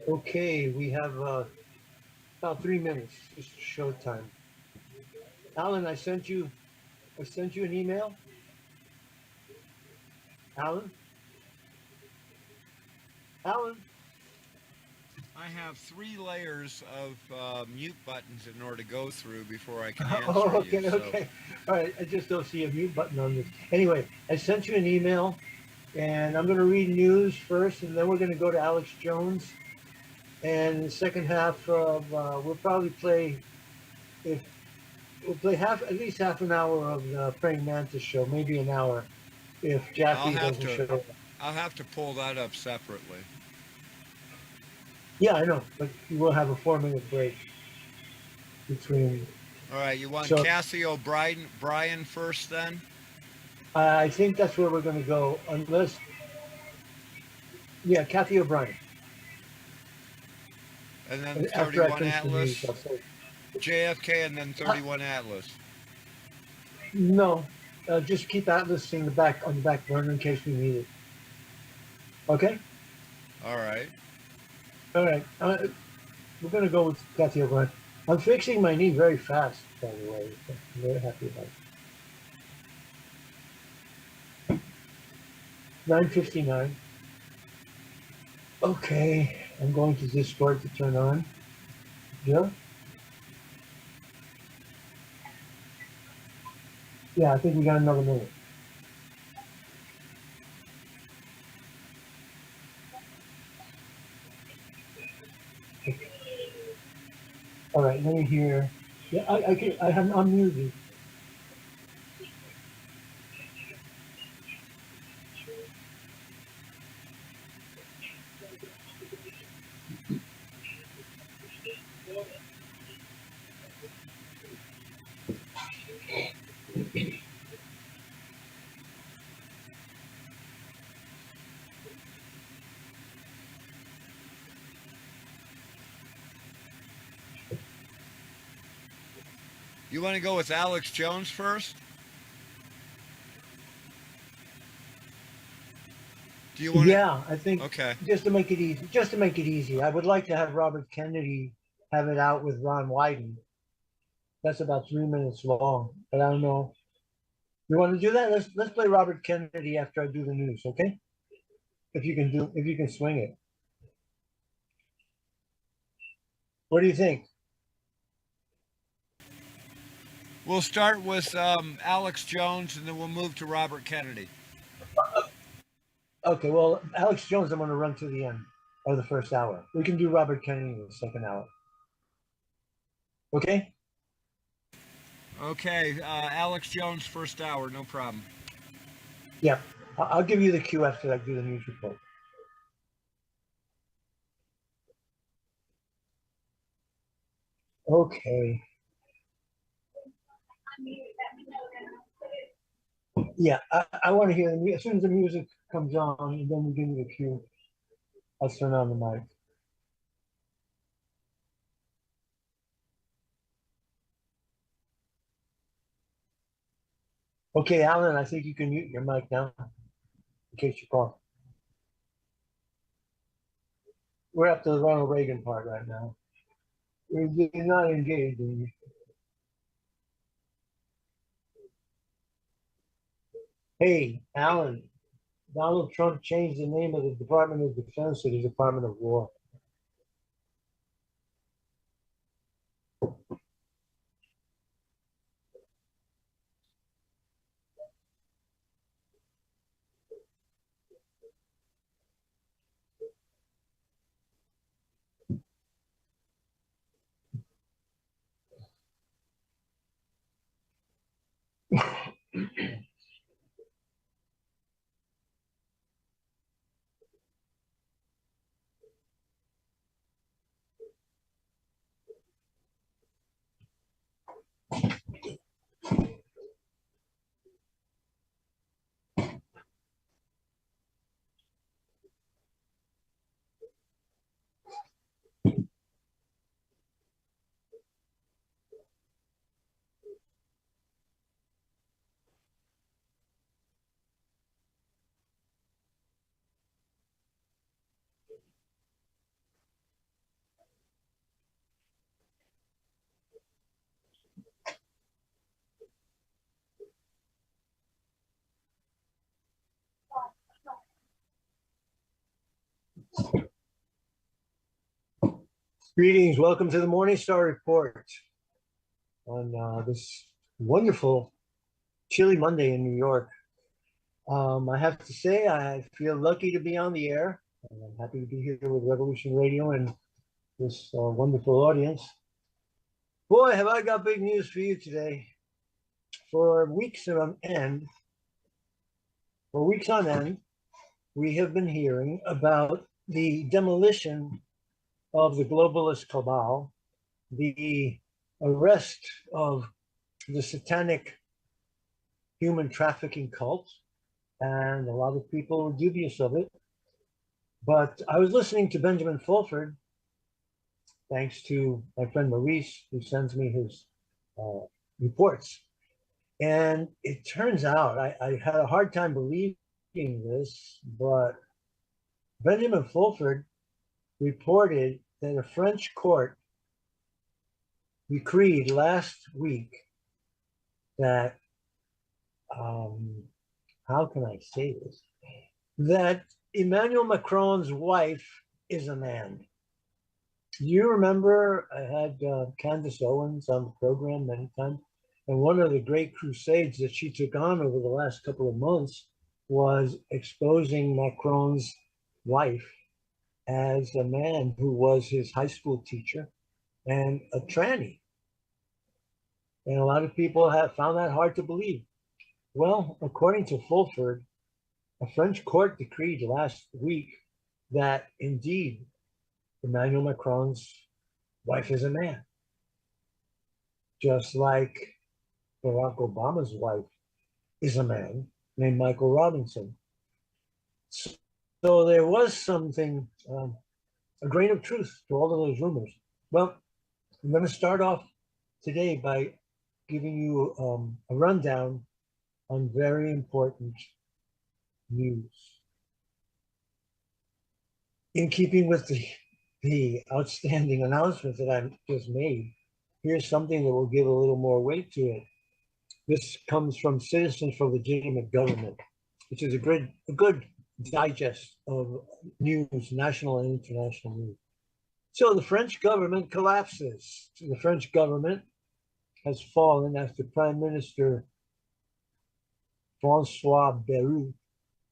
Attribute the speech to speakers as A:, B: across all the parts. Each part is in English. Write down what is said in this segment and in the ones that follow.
A: Okay, we have about 3 minutes. It's showtime. Alan, I sent you an email. Alan, Alan.
B: I have 3 layers of mute buttons in order to go through before I can
A: Oh,
B: answer you.
A: okay,
B: So,
A: okay. All right, I just don't see a mute button on this. Anyway, I sent you an email, and I'm going to read news first, and then we're going to go to Alex Jones. And the second half of we'll probably play if we'll play at least half an hour of the Praying Mantis show, maybe an hour if
B: I'll
A: Jackie
B: have
A: doesn't
B: to
A: show up.
B: I'll have to pull that up separately.
A: Yeah, I know, but we'll have a 4 minute break between.
B: All right, you want
A: So
B: Cassie O'Brien first then?
A: I think that's where we're going to go, unless yeah, Kathy O'Brien.
B: And then
A: And after I
B: 31
A: finish the news,
B: Atlas,
A: I'll say
B: JFK, and then 31 Atlas.
A: no. Just keep Atlas in the back on the back burner in case we need it. Okay.
B: All right.
A: All right. We're going to go with Kathy O'Brien. I'm fixing my knee very fast, by the way. So I'm very happy about it. 9:59. Okay, I'm going to Discord to turn on. Jill? Yeah, I think we got another minute. All right, let me hear. Yeah, I have unmuted.
B: You want to go with Alex Jones first? Do you want to?
A: Yeah, I think
B: Okay.
A: just to make it easy, I would like to have Robert Kennedy have it out with Ron Wyden. That's about 3 minutes long, but I don't know. You want to do that? Let's play Robert Kennedy after I do the news, okay? If you can swing it. What do you think?
B: We'll start with Alex Jones, and then we'll move to Robert Kennedy.
A: Okay, well, Alex Jones, I'm going to run to the end of the first hour. We can do Robert Kennedy in the second hour. Okay?
B: Okay, Alex Jones, first hour, no problem.
A: Yeah. I'll give you the cue after I do the news report. Okay. Yeah, I want to hear the music. As soon as the music comes on, then we give you the cue. I'll turn on the mic. Okay, Alan, I think you can mute your mic now in case you call. We're up to the Ronald Reagan part right now. We're not engaged. Hey, Alan, Donald Trump changed the name of the Department of Defense to the Department of War. Greetings. Welcome to the Morningstar Report on this wonderful chilly Monday in New York. I have to say, I feel lucky to be on the air. And I'm happy to be here with Revolution Radio and this wonderful audience. Boy, have I got big news for you today. For weeks on end, for weeks on end, we have been hearing about the demolition of the globalist cabal, the arrest of the satanic human trafficking cult, and a lot of people were dubious of it. But I was listening to Benjamin Fulford, thanks to my friend Maurice, who sends me his reports. And it turns out, I had a hard time believing this, but Benjamin Fulford reported that a French court decreed last week that, how can I say this? That Emmanuel Macron's wife is a man. You remember I had Candace Owens on the program many times, and one of the great crusades that she took on over the last couple of months was exposing Macron's wife as a man who was his high school teacher and a tranny. And a lot of people have found that hard to believe. Well, according to Fulford, a French court decreed last week that indeed Emmanuel Macron's wife is a man, just like Barack Obama's wife is a man named Michael Robinson. So there was something, a grain of truth to all of those rumors. Well, I'm going to start off today by giving you a rundown on very important news. In keeping with the outstanding announcement that I just made, here's something that will give a little more weight to it. This comes from Citizens for Legitimate Government, which is a good digest of news, national and international news. So the French government collapses. The French government has fallen after Prime Minister Francois Bayrou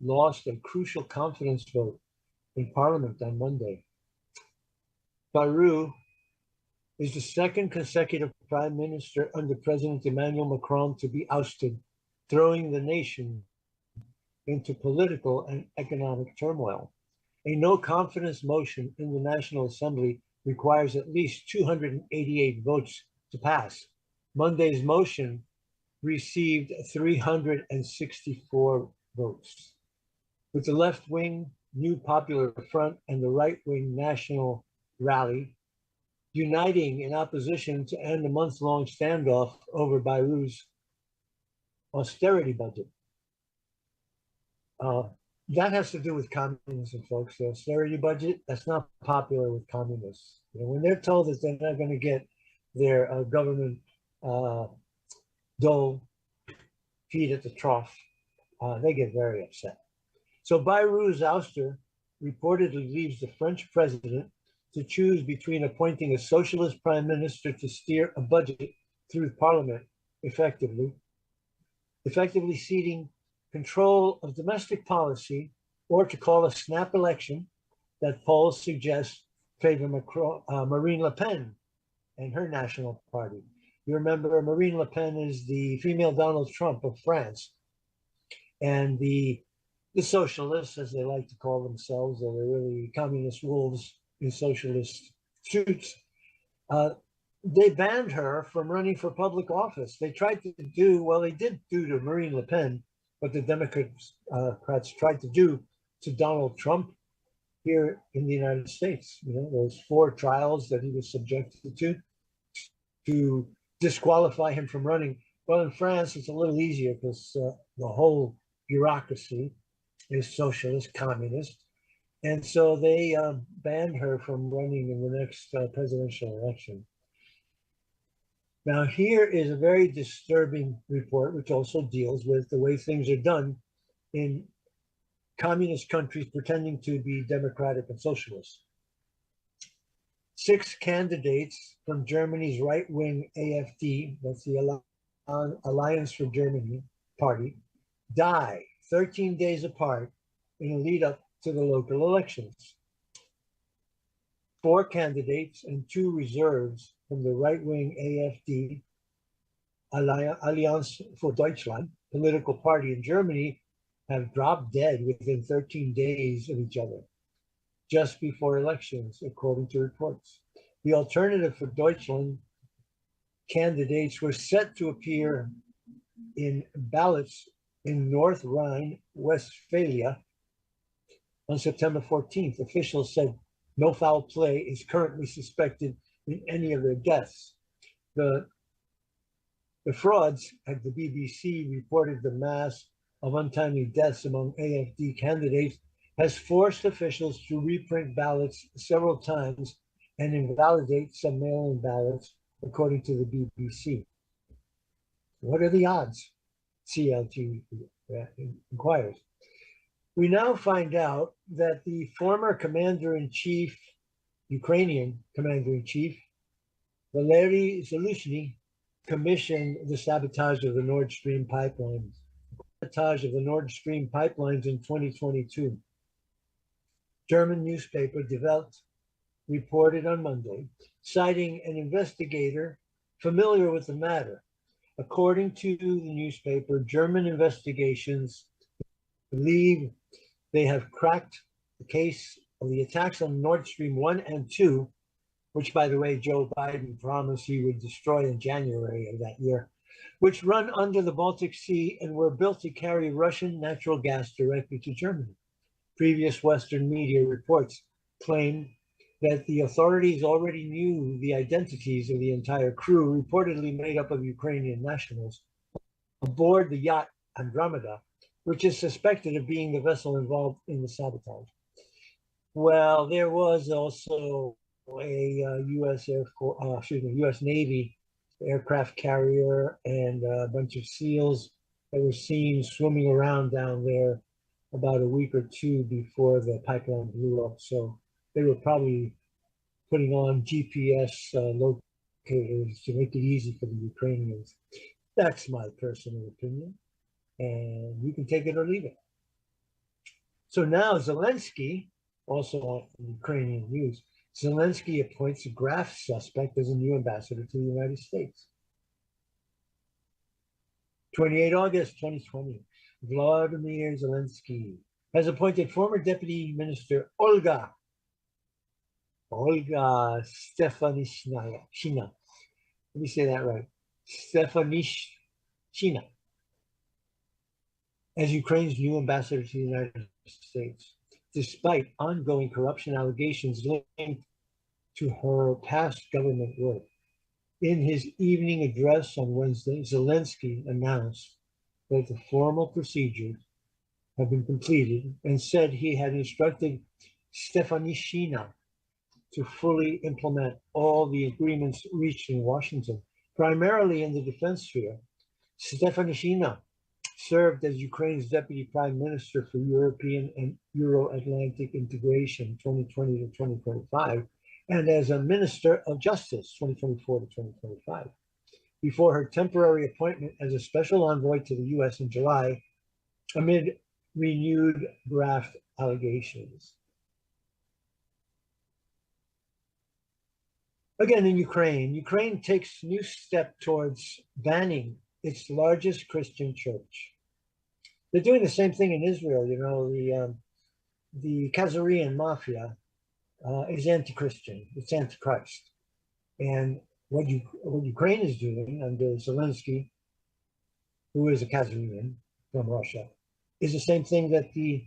A: lost a crucial confidence vote in Parliament on Monday. Bayrou is the second consecutive prime minister under President Emmanuel Macron to be ousted, throwing the nation into political and economic turmoil. A no-confidence motion in the National Assembly requires at least 288 votes to pass. Monday's motion received 364 votes. With the left-wing New Popular Front and the right-wing National Rally uniting in opposition to end a month-long standoff over Bayrou's austerity budget. That has to do with communism, folks. The austerity budget, that's not popular with communists. You know, when they're told that they're not going to get their government dole feed at the trough, they get very upset. So Bayrou's ouster reportedly leaves the French president to choose between appointing a socialist prime minister to steer a budget through parliament effectively ceding control of domestic policy, or to call a snap election that polls suggest favor Marine Le Pen and her national party. You remember Marine Le Pen is the female Donald Trump of France. And the socialists, as they like to call themselves, or they're really communist wolves in socialist suits, they banned her from running for public office. They tried to do, well, they did do to Marine Le Pen, what the Democrats tried to do to Donald Trump here in the United States. You know, those 4 trials that he was subjected to disqualify him from running. Well, in France, it's a little easier because the whole bureaucracy is socialist, communist. And so they banned her from running in the next presidential election. Now, here is a very disturbing report, which also deals with the way things are done in communist countries pretending to be democratic and socialist. 6 candidates from Germany's right-wing AfD, that's the Alliance for Germany party, die 13 days apart in a lead up to the local elections. 4 candidates and 2 reserves from the right-wing AfD, Allianz für Deutschland, political party in Germany, have dropped dead within 13 days of each other, just before elections, according to reports. The Alternative for Deutschland candidates were set to appear in ballots in North Rhine-Westphalia on September 14th. Officials said no foul play is currently suspected in any of their deaths. The frauds at the BBC reported the mass of untimely deaths among AfD candidates has forced officials to reprint ballots several times and invalidate some mail-in ballots, according to the BBC. What are the odds? CLT inquires. We now find out that the former commander-in-chief, Ukrainian commander-in-chief, Valery Zaluzhny, commissioned the sabotage of the Nord Stream pipelines. Sabotage of the Nord Stream pipelines in 2022. German newspaper Die Welt reported on Monday, citing an investigator familiar with the matter. According to the newspaper, German investigations believe they have cracked the case of the attacks on Nord Stream 1 and 2, which, by the way, Joe Biden promised he would destroy in January of that year, which run under the Baltic Sea and were built to carry Russian natural gas directly to Germany. Previous Western media reports claim that the authorities already knew the identities of the entire crew, reportedly made up of Ukrainian nationals, aboard the yacht Andromeda, which is suspected of being the vessel involved in the sabotage. Well, there was also a U.S. Air Force, U.S. Navy aircraft carrier and a bunch of SEALs that were seen swimming around down there about a week or two before the pipeline blew up. So they were probably putting on GPS locators to make it easy for the Ukrainians. That's my personal opinion, and you can take it or leave it. So now Zelensky, also on Ukrainian news, Zelensky appoints a graft suspect as a new ambassador to the United States. 28 August 2020, Vladimir Zelensky has appointed former Deputy Minister Olga Stefanishina. Let me say that right. Stefanishina as Ukraine's new ambassador to the United States, despite ongoing corruption allegations linked to her past government work. In his evening address on Wednesday, Zelensky announced that the formal procedures have been completed and said he had instructed Stefanishina to fully implement all the agreements reached in Washington, primarily in the defense sphere. Stefanishina served as Ukraine's deputy prime minister for European and Euro-Atlantic integration 2020 to 2025, and as a minister of justice 2024 to 2025, before her temporary appointment as a special envoy to the U.S. in July, amid renewed graft allegations. Again, in Ukraine takes new step towards banning its largest Christian church. They're doing the same thing in Israel. You know, the Khazarian mafia is anti-Christian. It's anti-Christ. And what Ukraine is doing under Zelensky, who is a Khazarian from Russia, is the same thing that the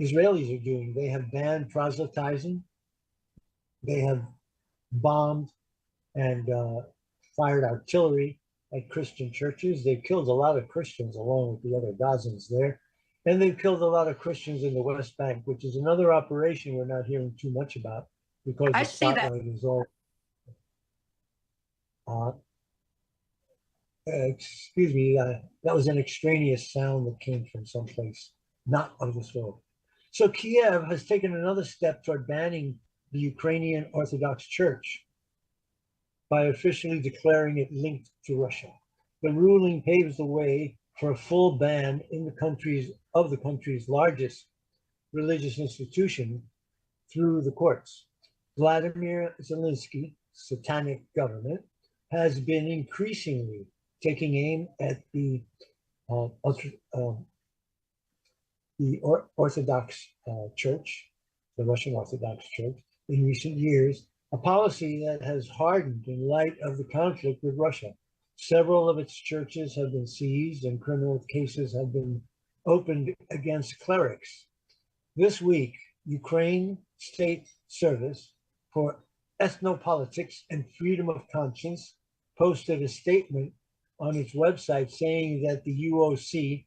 A: Israelis are doing. They have banned proselytizing. They have bombed and fired artillery at Christian churches. They've killed a lot of Christians along with the other dozens there. And they've killed a lot of Christians in the West Bank, which is another operation we're not hearing too much about because
C: I
A: the
C: see that.
A: spotlight is all. Excuse me, that was an extraneous sound that came from someplace not of this world. So Kiev has taken another step toward banning the Ukrainian Orthodox Church by officially declaring it linked to Russia. The ruling paves the way for a full ban in the country's largest religious institution through the courts. Vladimir Zelensky's satanic government has been increasingly taking aim at the Orthodox Church, the Russian Orthodox Church, in recent years, a policy that has hardened in light of the conflict with Russia. Several of its churches have been seized and criminal cases have been opened against clerics. This week, Ukraine State Service for Ethnopolitics and Freedom of Conscience posted a statement on its website saying that the UOC,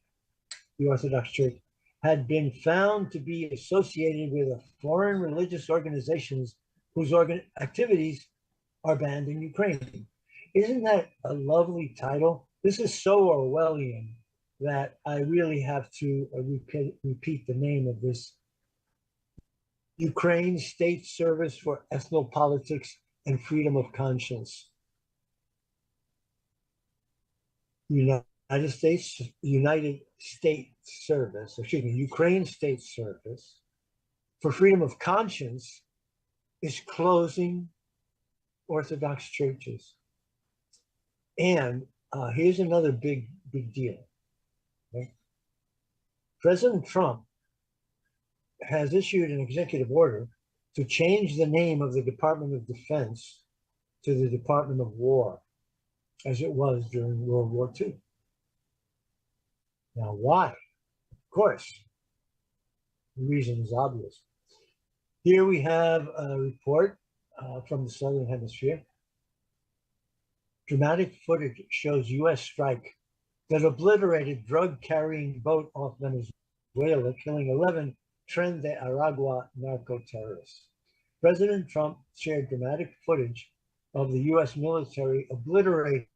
A: the Orthodox Church, had been found to be associated with foreign religious organizations whose activities are banned in Ukraine. Isn't that a lovely title? This is so Orwellian that I really have to repeat the name of this. Ukraine State Service for Ethnopolitics and Freedom of Conscience. United States Service, Ukraine State Service for Freedom of Conscience is closing Orthodox churches. And here's another big deal. Okay? President Trump has issued an executive order to change the name of the Department of Defense to the Department of War, as it was during World War II. Now, why? Of course, the reason is obvious. Here we have a report from the Southern Hemisphere. Dramatic footage shows U.S. strike that obliterated drug-carrying boat off Venezuela, killing 11 Tren de Aragua narco-terrorists. President Trump shared dramatic footage of the U.S. military obliterating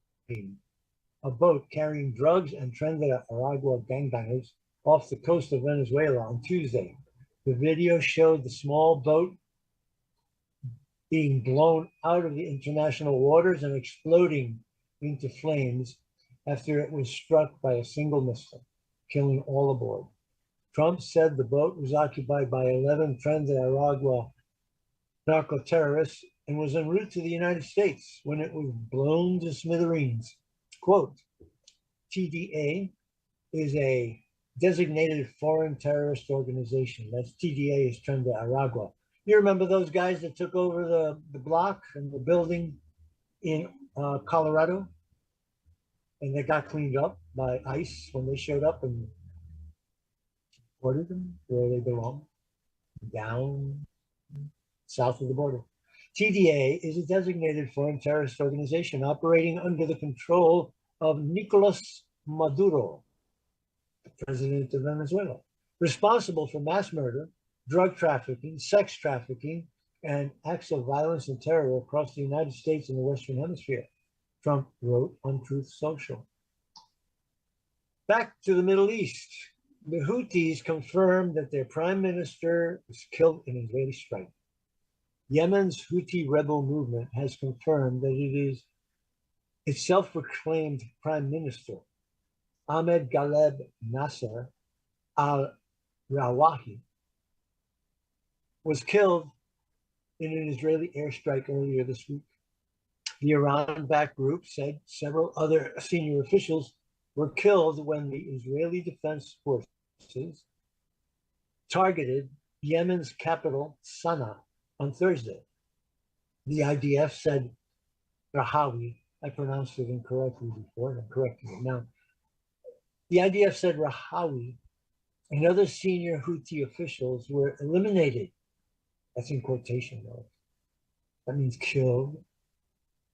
A: a boat carrying drugs and Tren de Aragua gangbangers off the coast of Venezuela on Tuesday. The video showed the small boat being blown out of the international waters and exploding into flames after it was struck by a single missile, killing all aboard. Trump said the boat was occupied by 11 Tren de Aragua narco-terrorists and was en route to the United States when it was blown to smithereens. Quote, TDA is a designated foreign terrorist organization. That's TDA is Tren de Aragua. You remember those guys that took over the block and the building in Colorado? And they got cleaned up by ICE when they showed up and ordered them where they belong, down south of the border. TDA is a designated foreign terrorist organization operating under the control of Nicolas Maduro, the president of Venezuela, responsible for mass murder, drug trafficking, sex trafficking, and acts of violence and terror across the United States and the Western Hemisphere, Trump wrote on Truth Social. Back to the Middle East. The Houthis confirmed that their prime minister was killed in an Israeli strike. Yemen's Houthi rebel movement has confirmed that it is its self-proclaimed prime minister, Ahmed Ghaleb Nasser al-Rawahi, was killed in an Israeli airstrike earlier this week. The Iran-backed group said several other senior officials were killed when the Israeli Defense Forces targeted Yemen's capital, Sana'a, on Thursday. The IDF said Rahawi, I pronounced it incorrectly before, and I'm correcting it now. The IDF said Rahawi and other senior Houthi officials were eliminated. That's in quotation marks. That means killed.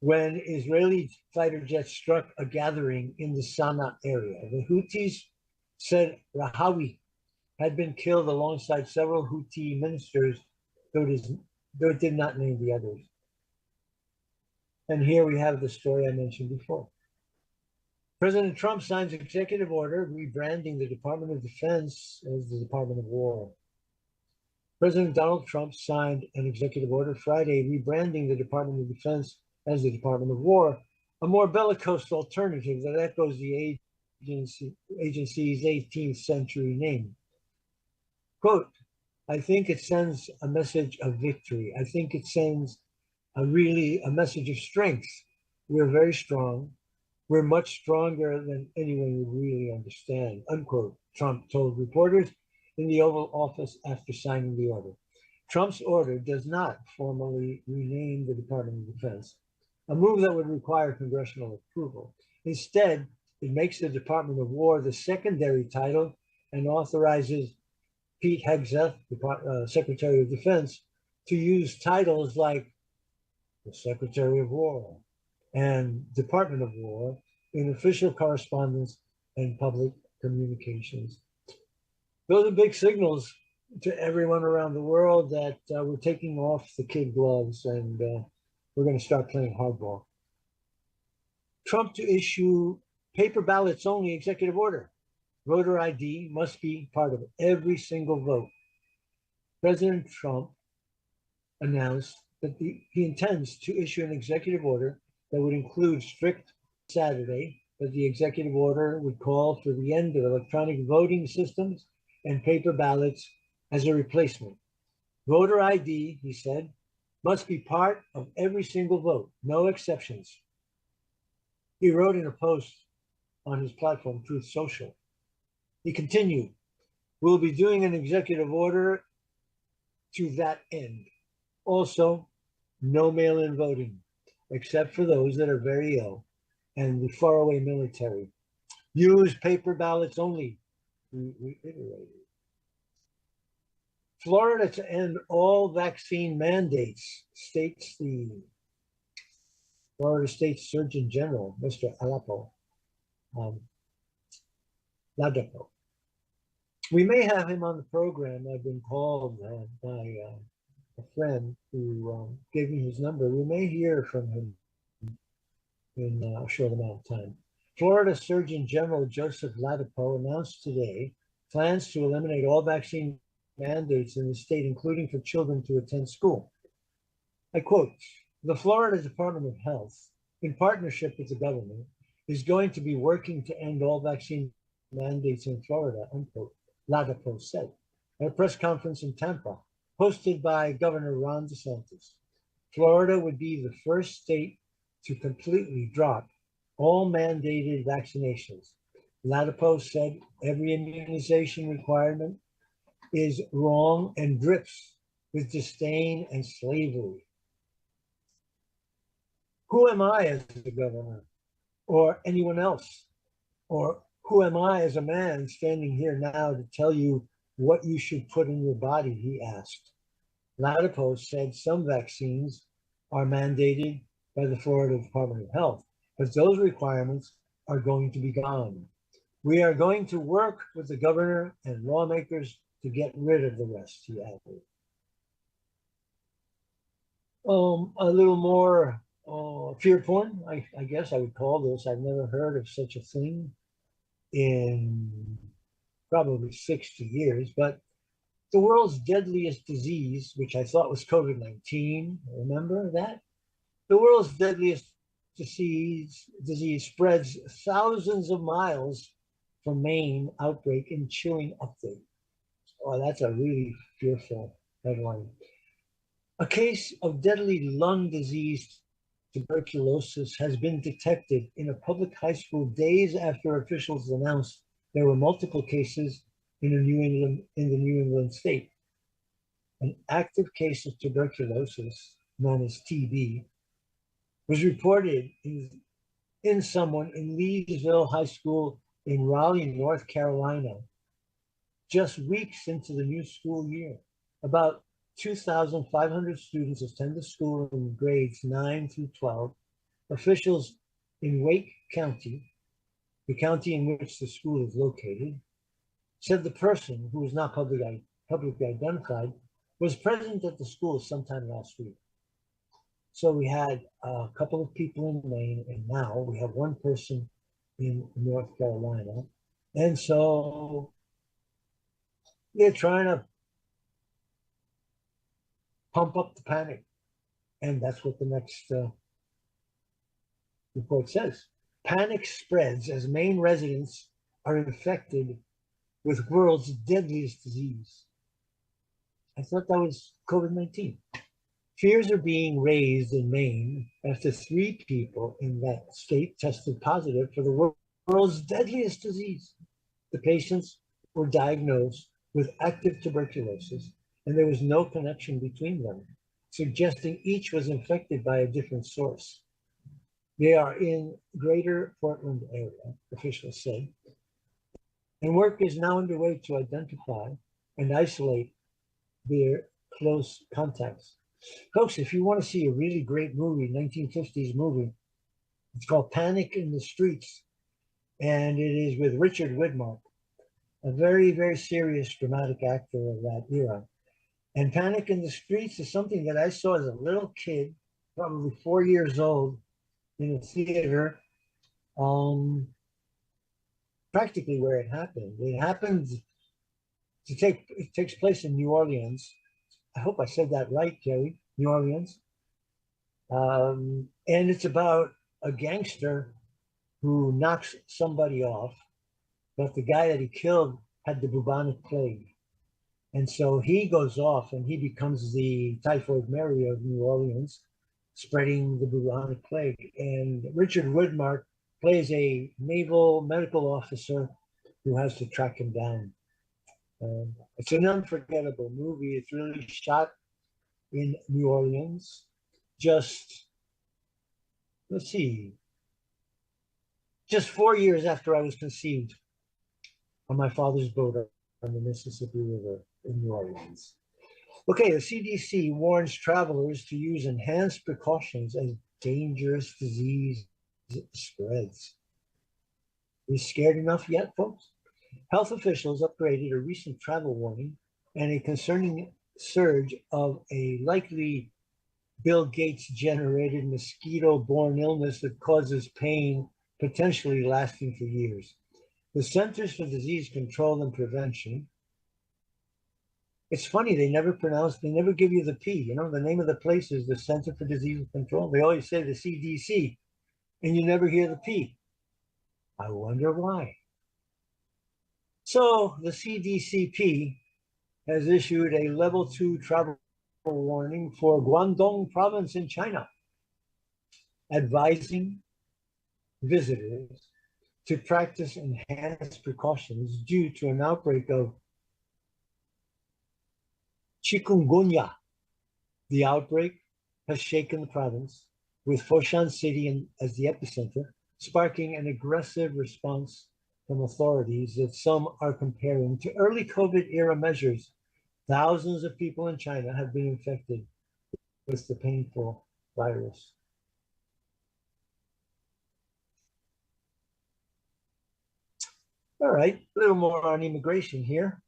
A: When Israeli fighter jets struck a gathering in the Sana'a area, the Houthis said Rahawi had been killed alongside several Houthi ministers, though it did not name the others. And here we have the story I mentioned before. President Trump signs executive order rebranding the Department of Defense as the Department of War. President Donald Trump signed an executive order Friday rebranding the Department of Defense as the Department of War, a more bellicose alternative that echoes the agency's 18th century name. Quote, I think it sends a message of victory. I think it sends a message of strength. We're very strong. We're much stronger than anyone would really understand, unquote, Trump told reporters in the Oval Office after signing the order. Trump's order does not formally rename the Department of Defense, a move that would require congressional approval. Instead, it makes the Department of War the secondary title and authorizes Pete Hegseth, Secretary of Defense, to use titles like the Secretary of War and Department of War in official correspondence and public communications. Those are big signals to everyone around the world that we're taking off the kid gloves and we're going to start playing hardball. Trump to issue paper ballots only executive order. Voter ID must be part of every single vote. President Trump announced that he intends to issue an executive order that would include strict Saturday, that the executive order would call for the end of electronic voting systems and paper ballots as a replacement. Voter ID, he said, must be part of every single vote, no exceptions. He wrote in a post on his platform, Truth Social. He continued, we'll be doing an executive order to that end. Also, no mail-in voting, except for those that are very ill and the faraway military. Use paper ballots only, he reiterated. Florida to end all vaccine mandates, states the Florida State Surgeon General, Mr. Um, Ladapo. We may have him on the program. I've been called by a friend who gave me his number. We may hear from him in a short amount of time. Florida Surgeon General Joseph Ladapo announced today plans to eliminate all vaccine mandates in the state, including for children to attend school. I quote, the Florida Department of Health, in partnership with the government, is going to be working to end all vaccine mandates in Florida, unquote, Ladapo said at a press conference in Tampa, hosted by Governor Ron DeSantis. Florida would be the first state to completely drop all mandated vaccinations. Ladapo said every immunization requirement is wrong and drips with disdain and slavery. Who am I as the governor or anyone else? Or who am I as a man standing here now to tell you what you should put in your body, he asked. Ladapo said some vaccines are mandated by the Florida Department of Health, but those requirements are going to be gone. We are going to work with the governor and lawmakers to get rid of the rest, he added. A little more fear porn, I guess I would call this. I've never heard of such a thing in probably 60 years, but the world's deadliest disease, which I thought was COVID-19, remember that? The world's deadliest disease spreads thousands of miles from Maine outbreak in chilling update. Oh, that's a really fearful headline. A case of deadly lung disease, tuberculosis, has been detected in a public high school days after officials announced there were multiple cases in the New England state. An active case of tuberculosis, known as TB, was reported in someone in Leesville High School in Raleigh, North Carolina, just weeks into the new school year. About 2,500 students attend the school in grades 9 through 12. Officials in Wake County, the county in which the school is located, said the person, who was not publicly identified, was present at the school sometime last week. So we had a couple of people in Maine, and now we have one person in North Carolina. And so they're trying to pump up the panic. And that's what the next report says. Panic spreads as Maine residents are infected with world's deadliest disease. I thought that was COVID-19. Fears are being raised in Maine after 3 people in that state tested positive for the world's deadliest disease. The patients were diagnosed with active tuberculosis, and there was no connection between them, suggesting each was infected by a different source. They are in greater Portland area, officials say, and work is now underway to identify and isolate their close contacts. Folks, if you want to see a really great movie, 1950s movie, it's called Panic in the Streets, and it is with Richard Widmark, a very, very serious dramatic actor of that era. And Panic in the Streets is something that I saw as a little kid, probably 4 years old, in a theater, practically where it happened. It takes place in New Orleans. I hope I said that right, Jerry, New Orleans. And it's about a gangster who knocks somebody off, but the guy that he killed had the bubonic plague. And so he goes off and he becomes the Typhoid Mary of New Orleans, spreading the bubonic plague. And Richard Widmark plays a naval medical officer who has to track him down. It's an unforgettable movie. It's really shot in New Orleans. Just 4 years after I was conceived on my father's boat on the Mississippi River in New Orleans. Okay, the CDC warns travelers to use enhanced precautions as dangerous disease spreads. Are you scared enough yet, folks? Health officials upgraded a recent travel warning and a concerning surge of a likely Bill Gates generated mosquito borne illness that causes pain, potentially lasting for years. The Centers for Disease Control and Prevention. It's funny, they never give you the P. You know, the name of the place is the Center for Disease Control. They always say the CDC, and you never hear the P. I wonder why. So the CDCP has issued a level 2 travel warning for Guangdong province in China, advising visitors to practice enhanced precautions due to an outbreak of chikungunya. The outbreak has shaken the province, with Foshan City as the epicenter, sparking an aggressive response from authorities that some are comparing to early COVID era measures. Thousands of people in China have been infected with the painful virus. All right, a little more on immigration here.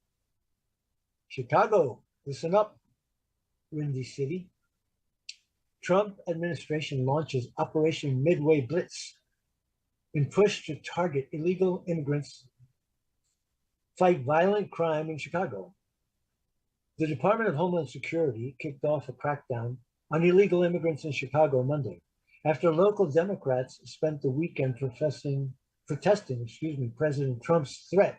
A: Chicago, listen up, Windy City. Trump administration launches Operation Midway Blitz in push to target illegal immigrants, fight violent crime in Chicago. The Department of Homeland Security kicked off a crackdown on illegal immigrants in Chicago Monday after local Democrats spent the weekend protesting President Trump's threat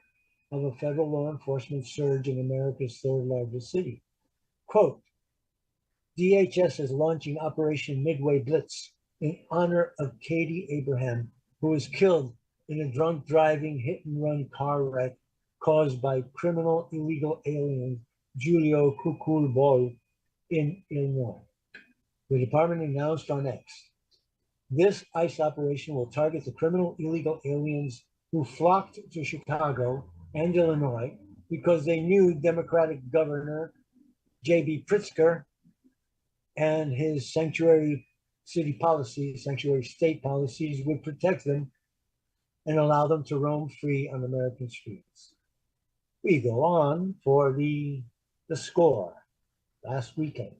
A: of a federal law enforcement surge in America's third largest city. Quote, DHS is launching Operation Midway Blitz in honor of Katie Abraham, who was killed in a drunk driving hit and run car wreck caused by criminal illegal alien Julio Kukulbol in Illinois. The department announced on X. This ICE operation will target the criminal illegal aliens who flocked to Chicago and Illinois because they knew Democratic Governor J.B. Pritzker and his sanctuary state policies would protect them and allow them to roam free on American streets. We go on for the score last weekend.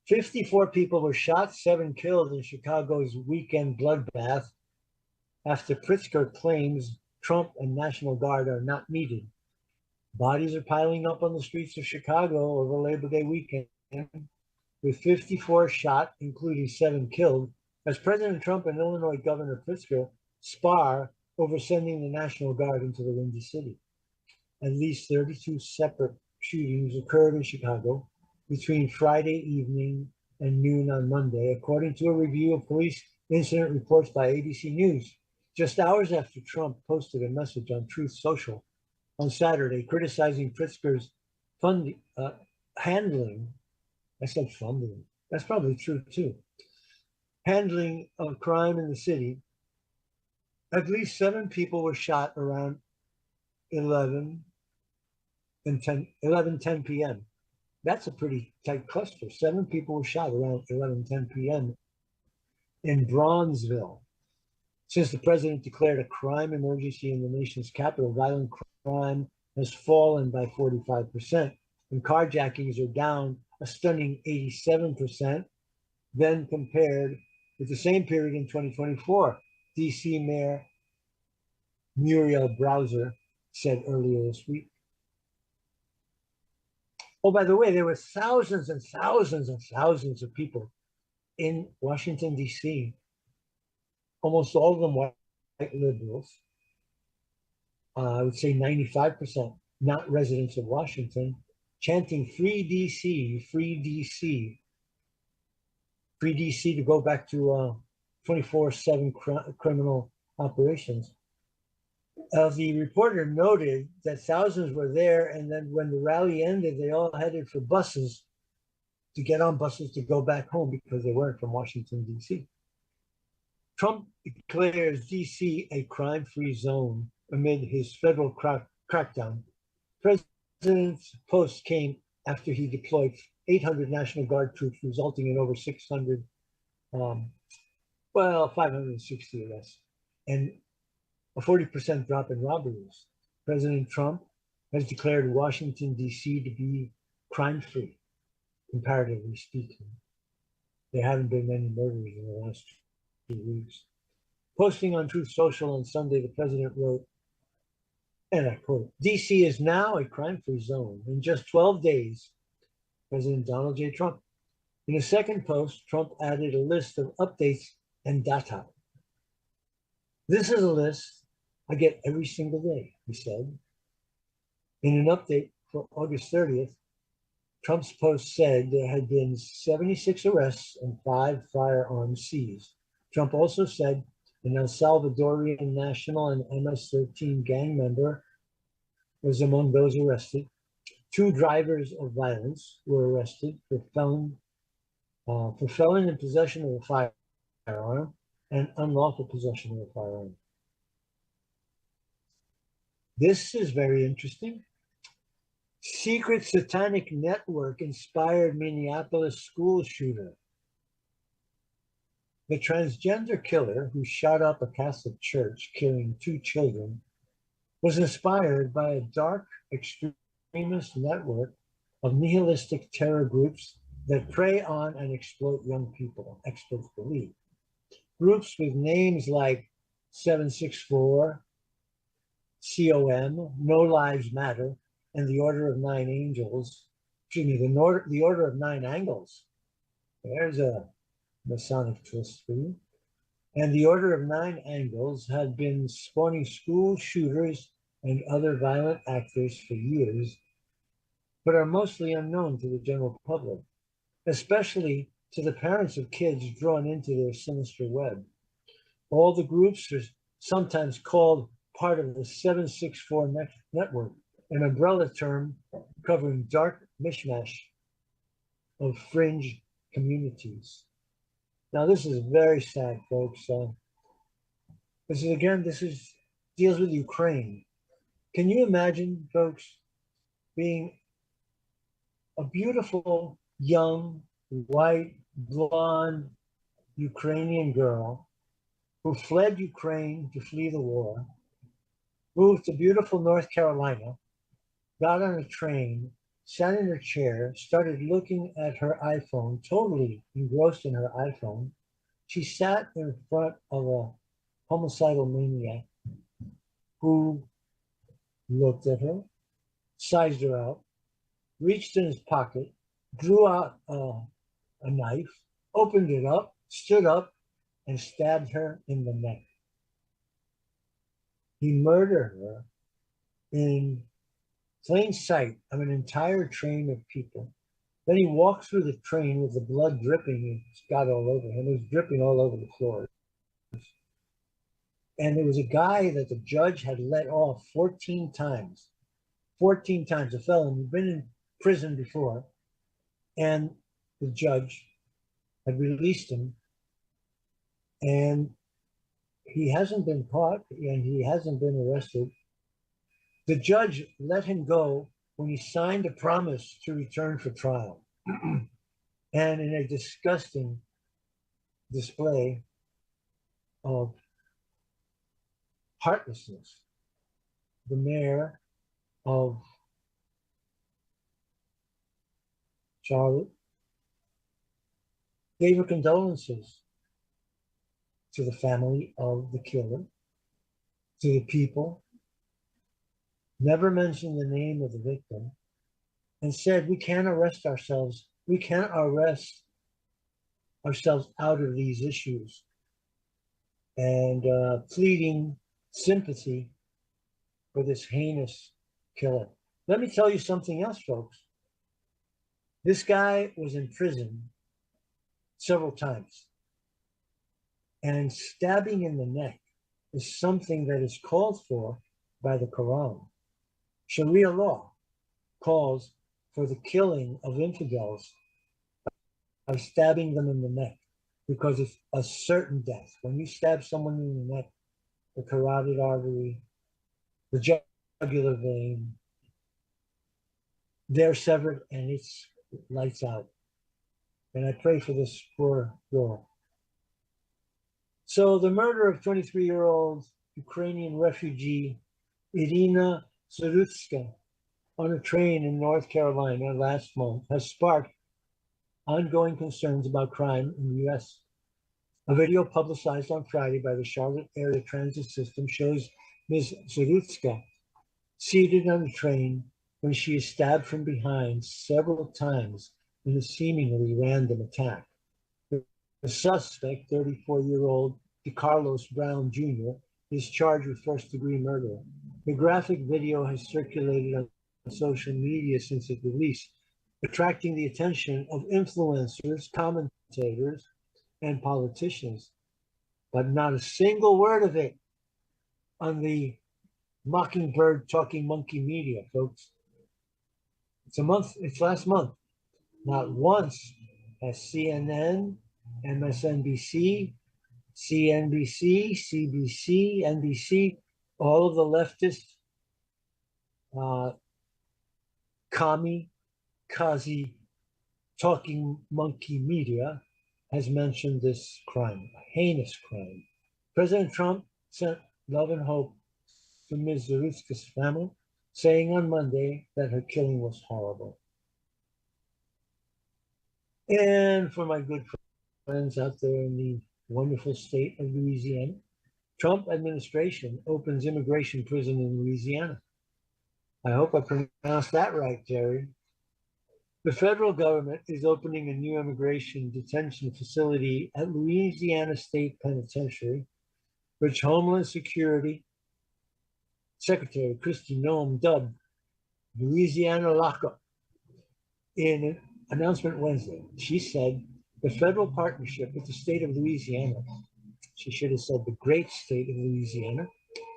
A: 54 people were shot, 7 killed in Chicago's weekend bloodbath after Pritzker claims Trump and National Guard are not needed. Bodies are piling up on the streets of Chicago over Labor Day weekend, with 54 shot, including 7 killed, as President Trump and Illinois Governor Pritzker spar over sending the National Guard into the Windy City. At least 32 separate shootings occurred in Chicago between Friday evening and noon on Monday, according to a review of police incident reports by ABC News, just hours after Trump posted a message on Truth Social on Saturday criticizing Pritzker's handling. I said funding. That's probably true too. Handling of crime in the city. At least 7 people were shot around 11 and 10 p.m. That's a pretty tight cluster. 7 people were shot around 11:10 p.m. in Bronzeville. Since the president declared a crime emergency in the nation's capital, violent crime has fallen by 45%, and carjackings are down a stunning 87%, then compared with the same period in 2024, D.C. Mayor Muriel Bowser said earlier this week. Oh, by the way, there were thousands and thousands and thousands of people in Washington, D.C., almost all of them white liberals. I would say 95% not residents of Washington, chanting "Free DC, Free DC, Free DC" to go back to 24/7 criminal operations. The reporter noted that thousands were there, and then when the rally ended, they all headed for buses to get on buses to go back home because they weren't from Washington, D.C. Trump declares D.C. a crime-free zone amid his federal crackdown. President's post came after he deployed 800 National Guard troops, resulting in over 600, 560 arrests, and a 40% drop in robberies. President Trump has declared Washington, D.C. to be crime-free, comparatively speaking. There haven't been many murders in the last 2 weeks. Posting on Truth Social on Sunday, the president wrote, and I quote, D.C. is now a crime-free zone. In just 12 days, President Donald J. Trump. In a second post, Trump added a list of updates and data. This is a list I get every single day, he said. In an update for August 30th, Trump's post said there had been 76 arrests and 5 firearms seized. Trump also said an El Salvadorian national and MS-13 gang member was among those arrested. 2 drivers of violence were arrested for felon in possession of a firearm and unlawful possession of a firearm. This is very interesting. Secret satanic network inspired Minneapolis school shooter. The transgender killer who shot up a Catholic church, killing 2 children, was inspired by a dark extremist network of nihilistic terror groups that prey on and exploit young people, experts believe. Groups with names like 764, COM, No Lives Matter, and the Order of Nine Angels, the Order of Nine Angles. There's a Masonic twist for you. And the Order of Nine Angles had been spawning school shooters and other violent actors for years, but are mostly unknown to the general public, especially to the parents of kids drawn into their sinister web. All the groups are sometimes called part of the 764 network, an umbrella term covering dark mishmash of fringe communities. Now, this is very sad, folks. This deals with Ukraine. Can you imagine, folks, being a beautiful, young, white, blonde Ukrainian girl who fled Ukraine to flee the war, moved to beautiful North Carolina, got on a train, sat in her chair, started looking at her iPhone, totally engrossed in her iPhone. She sat in front of a homicidal maniac who looked at her, sized her out, reached in his pocket, drew out a knife, opened it up, stood up, and stabbed her in the neck. He murdered her in plain sight of an entire train of people. Then he walked through the train with the blood dripping. It's got all over him. It was dripping all over the floor. And there was a guy that the judge had let off 14 times. 14 times, a felon who'd been in prison before. And the judge had released him. And he hasn't been caught and he hasn't been arrested. The judge let him go when he signed a promise to return for trial. And in a disgusting display of heartlessness, the mayor of Charlotte gave her condolences to the family of the killer, to the people, never mentioned the name of the victim, and said, we can't arrest ourselves. We can't arrest ourselves out of these issues. And pleading sympathy for this heinous killer. Let me tell you something else, folks. This guy was in prison several times. And stabbing in the neck is something that is called for by the Quran. Sharia law calls for the killing of infidels by stabbing them in the neck because it's a certain death. When you stab someone in the neck, the carotid artery, the jugular vein, they're severed and it's lights out. And I pray for this poor girl. So the murder of 23-year-old Ukrainian refugee Irina Zarutska on a train in North Carolina last month has sparked ongoing concerns about crime in the U.S. A video publicized on Friday by the Charlotte Area Transit System shows Ms. Zarutska seated on the train when she is stabbed from behind several times in a seemingly random attack. The suspect, 34-year-old DeCarlos Brown Jr., is charged with first-degree murder. The graphic video has circulated on social media since its release, attracting the attention of influencers, commentators, and politicians, but not a single word of it on the Mockingbird Talking Monkey media, folks. It's last month. Not once has CNN, MSNBC, CNBC, CBC, NBC, all of the leftist kamikaze talking monkey media has mentioned this crime, a heinous crime. President Trump sent love and hope to Ms. Zarutska's family, saying on Monday that her killing was horrible. And for my good friends out there in the wonderful state of Louisiana, Trump administration opens immigration prison in Louisiana. I hope I pronounced that right, Jerry. The federal government is opening a new immigration detention facility at Louisiana State Penitentiary, which Homeland Security Secretary Kristi Noem dubbed Louisiana Lockup. In an announcement Wednesday, she said the federal partnership with the state of Louisiana, she should have said the great state of Louisiana,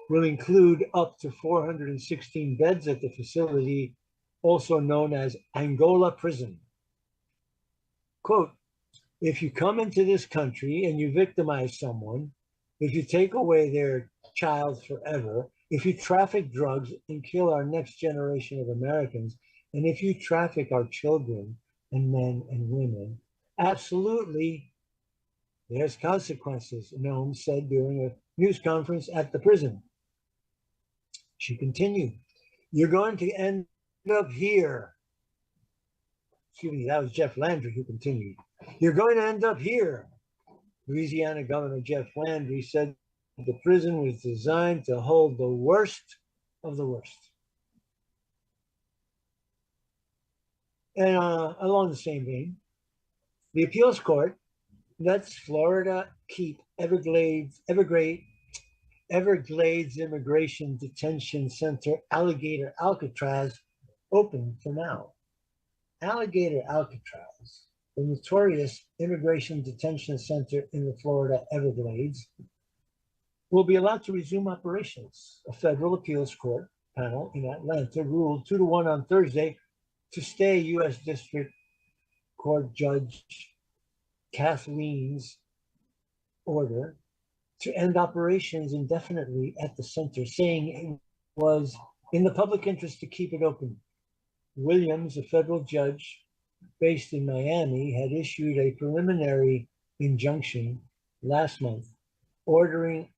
A: will include up to 416 beds at the facility, also known as Angola Prison. Quote, if you come into this country and you victimize someone, if you take away their child forever, if you traffic drugs and kill our next generation of Americans, and if you traffic our children and men and women, absolutely, there's consequences, Noem said during a news conference at the prison. She continued, you're going to end up here. Excuse me, that was Jeff Landry who continued. You're going to end up here. Louisiana Governor Jeff Landry said the prison was designed to hold the worst of the worst. And along the same vein, the appeals court lets Florida keep Everglades Immigration Detention Center, Alligator Alcatraz, open for now. Alligator Alcatraz, the notorious immigration detention center in the Florida Everglades, will be allowed to resume operations. A federal appeals court panel in Atlanta ruled 2-1 on Thursday to stay U.S. District Court Judge Kathleen's order to end operations indefinitely at the center, saying it was in the public interest to keep it open. Williams, a federal judge based in Miami, had issued a preliminary injunction last month ordering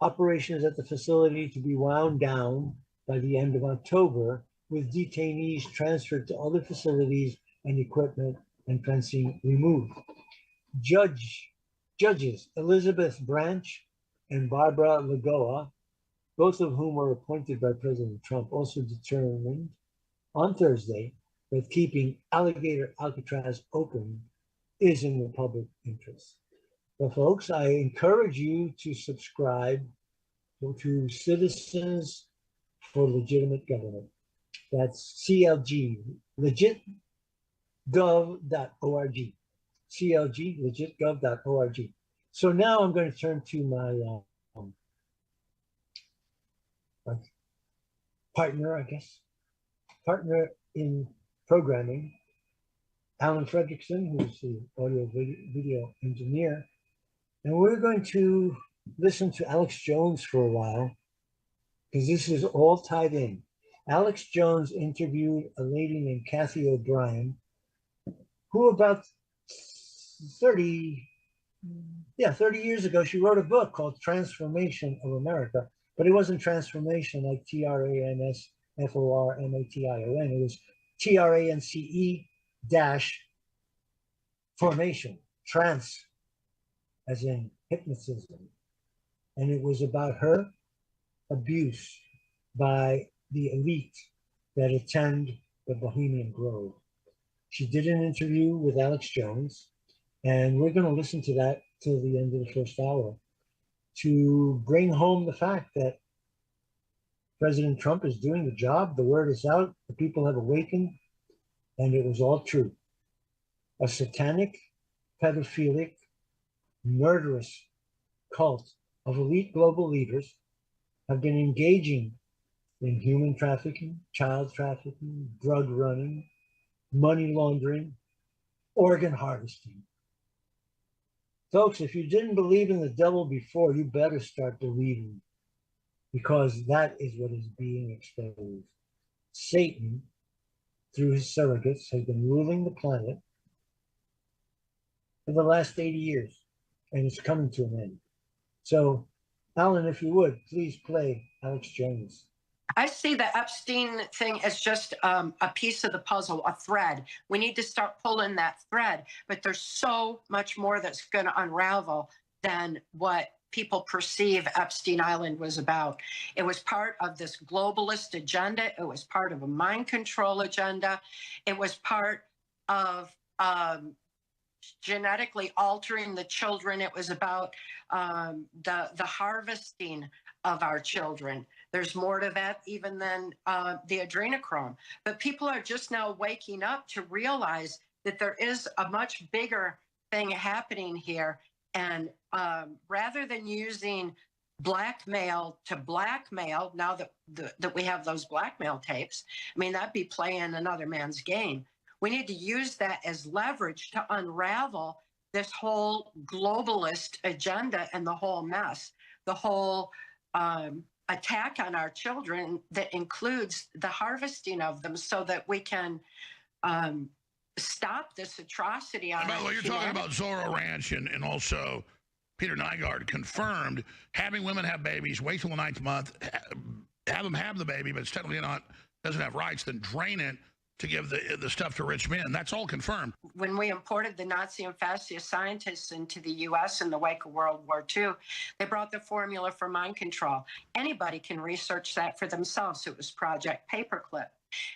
A: operations at the facility to be wound down by the end of October, with detainees transferred to other facilities and equipment and fencing removed. Judges Elizabeth Branch and Barbara Lagoa, both of whom were appointed by President Trump, also determined on Thursday that keeping Alligator Alcatraz open is in the public interest. Well, folks, I encourage you to subscribe to Citizens for Legitimate Government. That's CLG, legitgov.org. CLG, legitgov.org. So now I'm going to turn to my partner, partner in programming, Alan Fredrickson, who's the audio video engineer. And we're going to listen to Alex Jones for a while, because this is all tied in. Alex Jones interviewed a lady named Kathy O'Brien who about 30, 30 years ago, she wrote a book called Transformation of America, but it wasn't transformation like TRANSFORMATION. It was TRANCE dash formation, trance, as in hypnotism. And it was about her abuse by the elite that attend the Bohemian Grove. She did an interview with Alex Jones, and we're going to listen to that till the end of the first hour to bring home the fact that President Trump is doing the job. The word is out. The people have awakened, and it was all true. A satanic, pedophilic, murderous cult of elite global leaders have been engaging in human trafficking, child trafficking, drug running, money laundering, organ harvesting. Folks, if you didn't believe in the devil before, you better start believing, because that is what is being exposed. Satan, through his surrogates, has been ruling the planet for the last 80 years, and it's coming to an end. So, Alan, if you would, please play Alex Jones.
C: I see the Epstein thing as just a piece of the puzzle, a thread. We need to start pulling that thread, but there's so much more that's going to unravel than what people perceive Epstein Island was about. It was part of this globalist agenda. It was part of a mind control agenda. It was part of genetically altering the children. It was about the harvesting of our children. There's more to that even than the adrenochrome. But people are just now waking up to realize that there is a much bigger thing happening here. And rather than using blackmail to blackmail, now that we have those blackmail tapes, I mean, that'd be playing another man's game. We need to use that as leverage to unravel this whole globalist agenda and the whole mess, the whole attack on our children that includes the harvesting of them, so that we can stop this atrocity on.
D: And by the way, you're talking about Zorro Ranch and also Peter Nygaard confirmed having women have babies, wait till the 9th month, have them have the baby, but it's technically doesn't have rights, then drain it to give the stuff to rich men. That's all confirmed. When
C: we imported the Nazi and fascist scientists into the U.S. in the wake of World War II, they brought the formula for mind control. Anybody can research that for themselves. It was Project Paperclip.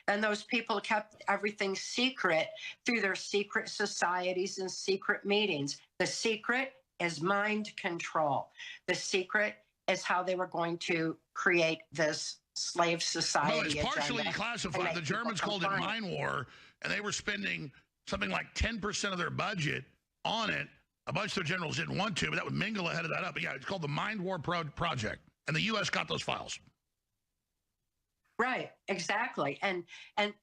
C: And those people kept everything secret through their secret societies and secret meetings. The secret is mind control. The secret is how they were going to create this slave society.
D: Well, it's partially classified. The Germans called it Mind War, and they were spending something like 10% of their budget on it. A bunch of their generals didn't want to, but that was Mengele headed that up. But yeah, it's called the Mind War Project, and the U.S. got those files.
C: Right, exactly. And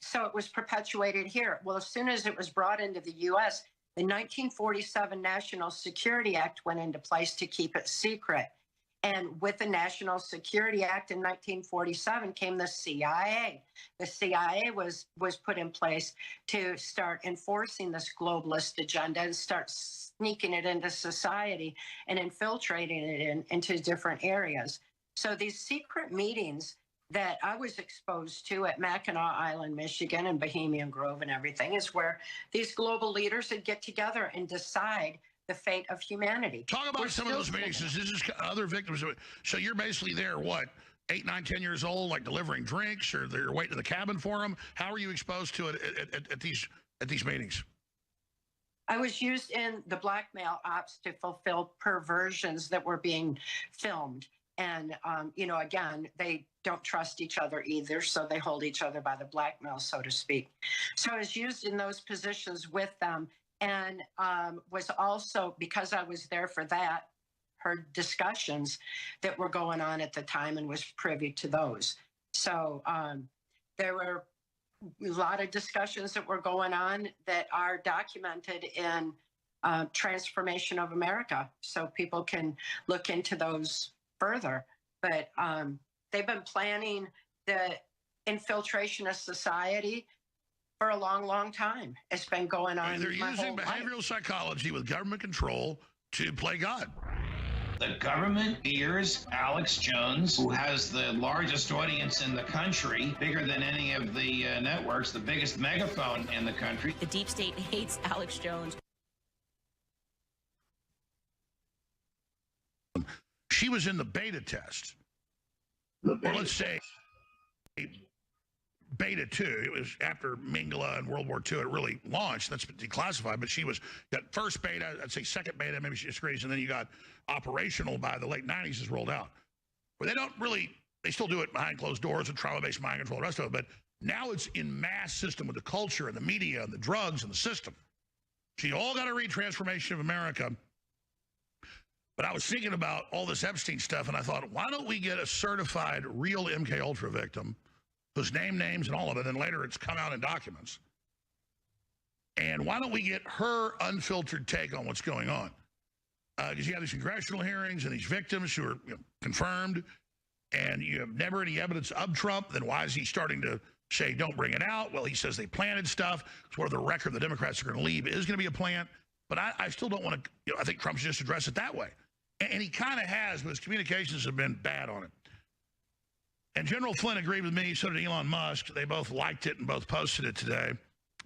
C: so it was perpetuated here. Well, as soon as it was brought into the U.S., the 1947 National Security Act went into place to keep it secret. And with the National Security Act in 1947 came the CIA. The CIA was put in place to start enforcing this globalist agenda and start sneaking it into society and infiltrating it into different areas. So these secret meetings that I was exposed to at Mackinac Island, Michigan, and Bohemian Grove and everything is where these global leaders would get together and decide the fate of humanity.
D: Talk about some of those meetings. This is other victims. So you're basically there, what, 8, 9, 10 years old, like delivering drinks, or they're waiting in the cabin for them? How are you exposed to it at these meetings?
C: I was used in the blackmail ops to fulfill perversions that were being filmed. And, again, they don't trust each other either, so they hold each other by the blackmail, so to speak. So I was used in those positions with them, and was also, because I was there for that, heard discussions that were going on at the time and was privy to those. So there were a lot of discussions that were going on that are documented in Transformation of America, so people can look into those further. But they've been planning the infiltration of society for a long, long time. It's been going on.
D: They're
C: my
D: using
C: whole life.
D: behavioral psychology with government control to play God.
E: The government hears Alex Jones, who has the largest audience in the country, bigger than any of the networks, the biggest megaphone in the country.
F: The deep state hates Alex Jones.
D: She was in the beta test. Or let's say beta 2. It was after Mingala and World War II. It really launched. That's declassified. But she was got first beta, I'd say second beta, maybe she disagrees, and then you got operational by the late 90s is rolled out. Where they don't really, they still do it behind closed doors with trauma-based mind control, the rest of it. But now it's in mass system with the culture and the media and the drugs and the system. So you all got to read Transformation of America. But I was thinking about all this Epstein stuff, and I thought, why don't we get a certified real MK Ultra victim whose names and all of it, and later it's come out in documents. And why don't we get her unfiltered take on what's going on? Because you have these congressional hearings and these victims who are confirmed, and you have never any evidence of Trump. Then why is he starting to say, don't bring it out? Well, he says they planted stuff. It's where the record the Democrats are going to leave is going to be a plant. But I still don't want to, I think Trump should just address it that way. And he kind of has, but his communications have been bad on it. And General Flynn agreed with me, so did Elon Musk. They both liked it and both posted it today.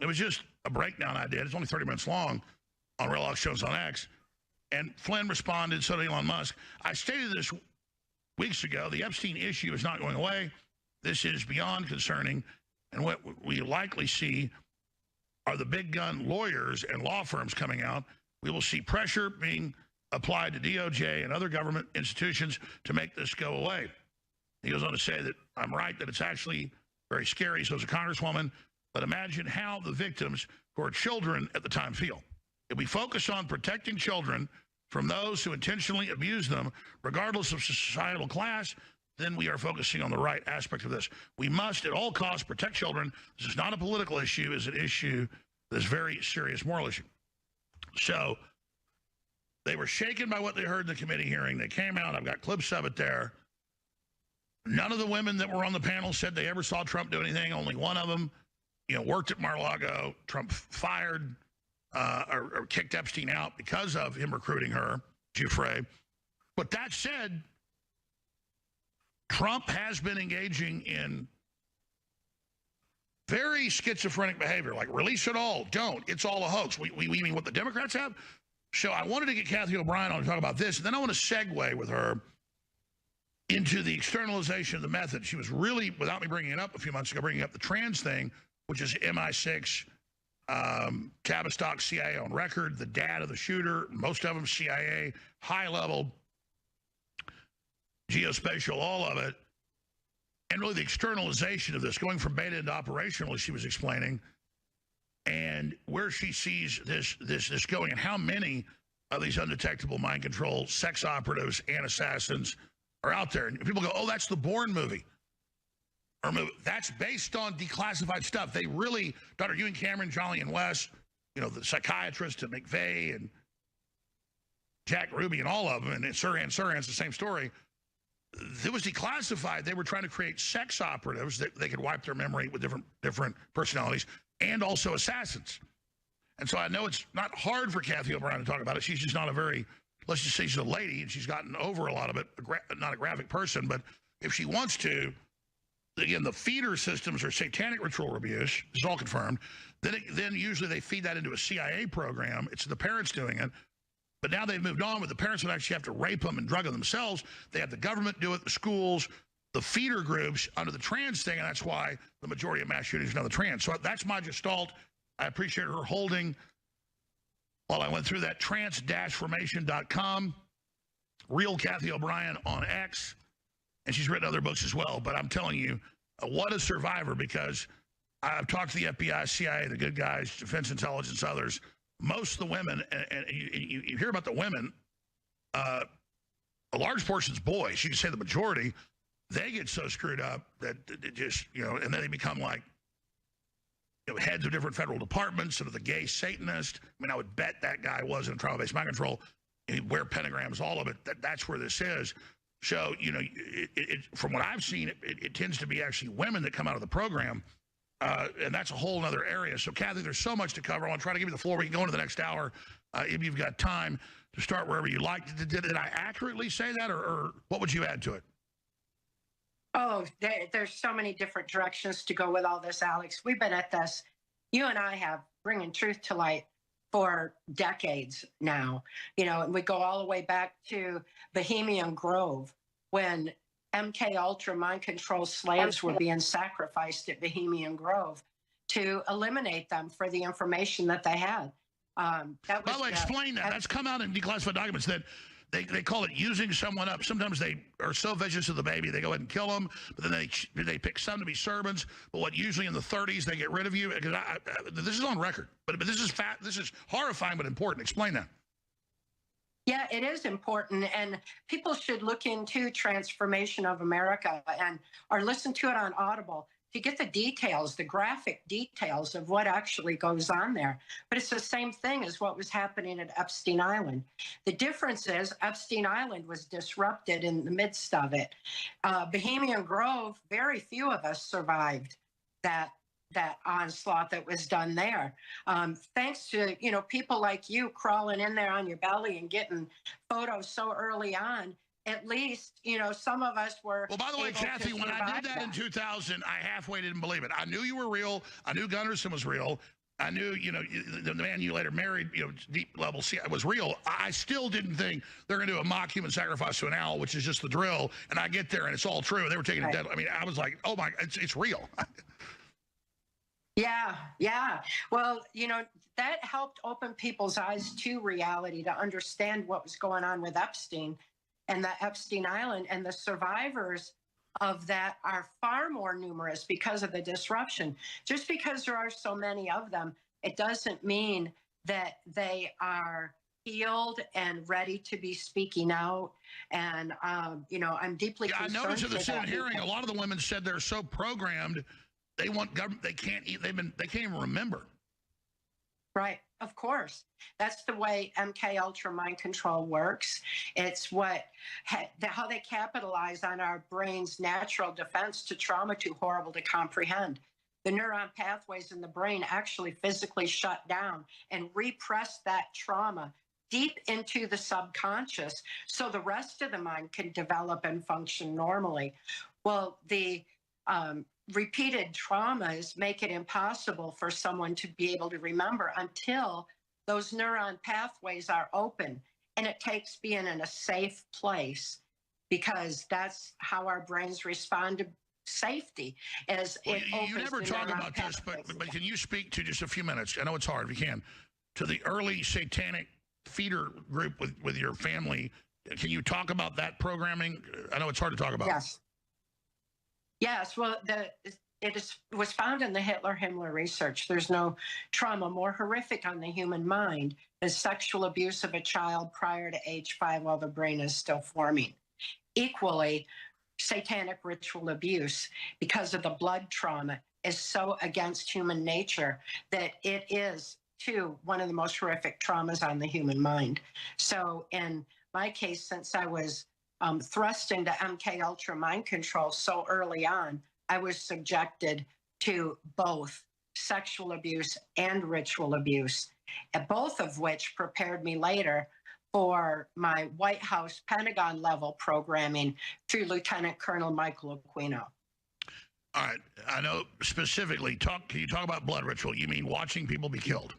D: It was just a breakdown I did. It's only 30 minutes long on Real Alex Jones on X. And Flynn responded, so did Elon Musk. I stated this weeks ago. The Epstein issue is not going away. This is beyond concerning. And what we likely see are the big gun lawyers and law firms coming out. We will see pressure being applied to DOJ and other government institutions to make this go away. He goes on to say that I'm right, that it's actually very scary. So as a congresswoman, but imagine how the victims who are children at the time feel. If we focus on protecting children from those who intentionally abuse them, regardless of societal class, then we are focusing on the right aspect of this. We must, at all costs, protect children. This is not a political issue. It's an issue that is a very serious moral issue. So they were shaken by what they heard in the committee hearing. They came out. I've got clips of it there. None of the women that were on the panel said they ever saw Trump do anything. Only one of them, worked at Mar-a-Lago. Trump fired or kicked Epstein out because of him recruiting her, Giuffre. But that said, Trump has been engaging in very schizophrenic behavior, like release it all, don't. It's all a hoax. We mean what the Democrats have? So I wanted to get Kathy O'Brien on to talk about this, and then I want to segue with her into the externalization of the method. She was really, without me bringing it up a few months ago, bringing up the trans thing, which is MI6, Tavistock, CIA on record, the dad of the shooter, most of them CIA, high-level, geospatial, all of it. And really the externalization of this, going from beta into operational, as she was explaining, and where she sees this going, and how many of these undetectable mind control sex operatives and assassins are out there. And people go, oh, that's the Bourne movie. Or that's based on declassified stuff. They really, Dr. Ewan Cameron, Jolly and West, the psychiatrist and McVeigh and Jack Ruby and all of them, and Sirhan's the same story. It was declassified. They were trying to create sex operatives that they could wipe their memory with different personalities, and also assassins. And so I know it's not hard for Kathy O'Brien to talk about it. She's just not a very, let's just say she's a lady, and she's gotten over a lot of it, not a graphic person, but if she wants to, again, the feeder systems are satanic ritual abuse. It's all confirmed. Then usually they feed that into a CIA program. It's the parents doing it. But now they've moved on, but the parents would actually have to rape them and drug them themselves. They have the government do it, the schools, the feeder groups under the trans thing, and that's why the majority of mass shootings are now the trans. So that's my gestalt. I appreciate her holding while I went through that. Trans-formation.com, Real Kathy O'Brien on X, and she's written other books as well. But I'm telling you, what a survivor, because I've talked to the FBI, CIA, the good guys, Defense Intelligence, others. Most of the women, and you hear about the women, a large portion's boys. You can say the majority, they get so screwed up that it just, and then they become like heads of different federal departments, sort of the gay Satanist. I mean, I would bet that guy was in trauma-based mind control. He'd wear pentagrams, all of it. That's where this is. So, from what I've seen, it tends to be actually women that come out of the program. And that's a whole other area. So, Kathy, there's so much to cover. I want to try to give you the floor. We can go into the next hour if you've got time to start wherever you like. Did I accurately say that, or what would you add to it?
C: Oh, there's so many different directions to go with all this, Alex. We've been at this, you and I have, bringing truth to light for decades now. You know, and we go all the way back to Bohemian Grove when MK Ultra mind control slaves were being sacrificed at Bohemian Grove to eliminate them for the information that they had. That was,
D: By the way, explain that. That's come out in declassified documents that they call it using someone up. Sometimes they are so vicious to the baby, they go ahead and kill them, but then they pick some to be servants. But what usually in the 30s, they get rid of you. Because this is on record, but this is horrifying but important. Explain that.
C: Yeah, it is important, and people should look into Transformation of America or listen to it on Audible to get the details, the graphic details of what actually goes on there. But it's the same thing as what was happening at Epstein Island. The difference is Epstein Island was disrupted in the midst of it. Bohemian Grove, very few of us survived that onslaught that was done there. Thanks to, people like you crawling in there on your belly and getting photos so early on, at least, some of us were.
D: Well, by the way, Kathy, when I did that in 2000, I halfway didn't believe it. I knew you were real. I knew Gunderson was real. I knew, the man you later married, deep level was real. I still didn't think they're going to do a mock human sacrifice to an owl, which is just the drill. And I get there and it's all true. They were taking it dead. I mean, I was like, oh my, it's real.
C: Yeah. Well, that helped open people's eyes to reality, to understand what was going on with Epstein and the Epstein Island, and the survivors of that are far more numerous because of the disruption. Just because there are so many of them, it doesn't mean that they are healed and ready to be speaking out. And, I'm deeply concerned.
D: I noticed in the Senate hearing, a lot of the women said they're so programmed, they want government, they can't even remember.
C: Right, of course. That's the way MK Ultra mind control works. It's how they capitalize on our brain's natural defense to trauma too horrible to comprehend. The neuron pathways in the brain actually physically shut down and repress that trauma deep into the subconscious so the rest of the mind can develop and function normally. Well, the repeated traumas make it impossible for someone to be able to remember until those neuron pathways are open. And it takes being in a safe place, because that's how our brains respond to safety.
D: You never talk about this, but can you speak to, just a few minutes, I know it's hard if you can, to the early satanic feeder group with your family? Can you talk about that programming? I know it's hard to talk about.
C: Yes, well, was found in the Hitler-Himmler research. There's no trauma more horrific on the human mind than sexual abuse of a child prior to age 5 while the brain is still forming. Equally, satanic ritual abuse, because of the blood trauma, is so against human nature that it is, too, one of the most horrific traumas on the human mind. So in my case, since I was thrust into MK Ultra mind control so early on, I was subjected to both sexual abuse and ritual abuse, both of which prepared me later for my White House Pentagon level programming through Lieutenant Colonel Michael Aquino.
D: All right, I know specifically, can you talk about blood ritual? You mean watching people be killed?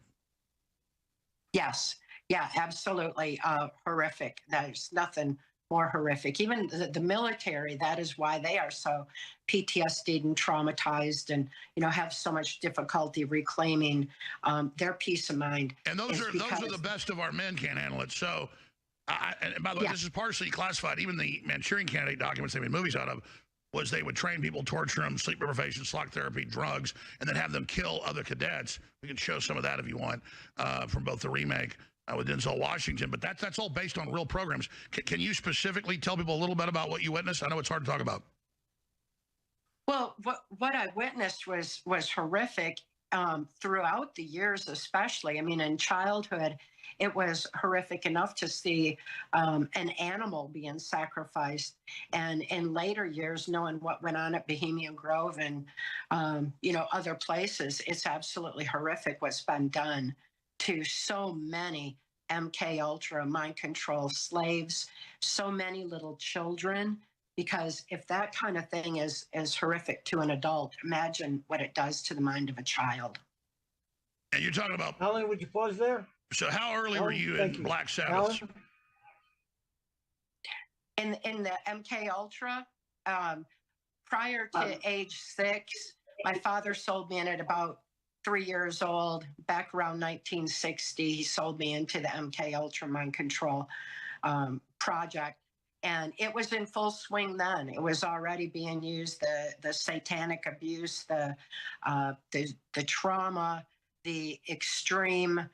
C: Yes, yeah, absolutely horrific. There's nothing more horrific. Even the military, that is why they are so PTSD'd and traumatized, and have so much difficulty reclaiming their peace of mind.
D: And those are the best of our men can't handle it. So, and by the way, this is partially classified. Even the Manchurian Candidate documents they made movies out of was they would train people, torture them, sleep deprivation, shock therapy, drugs, and then have them kill other cadets. We can show some of that if you want from both the remake with Denzel Washington, but that's all based on real programs. Can you specifically tell people a little bit about what you witnessed? I know it's hard to talk about.
C: Well, what I witnessed was horrific. throughout the years, especially. I mean, in childhood, it was horrific enough to see an animal being sacrificed. And in later years, knowing what went on at Bohemian Grove and, other places, it's absolutely horrific what's been done to so many MK Ultra mind control slaves, so many little children. Because if that kind of thing is horrific to an adult, imagine what it does to the mind of a child.
D: And you're talking about,
A: Alan, would you pause there?
D: so how early were
A: Alan,
D: you
A: thank
D: in
A: you.
D: Black Sabbath?
C: Alan? In the MK Ultra, prior to age 6, my father sold me in at about 3 years old. Back around 1960, he sold me into the MK Ultra mind control project. And it was in full swing then. It was already being used, the satanic abuse, the trauma, the extreme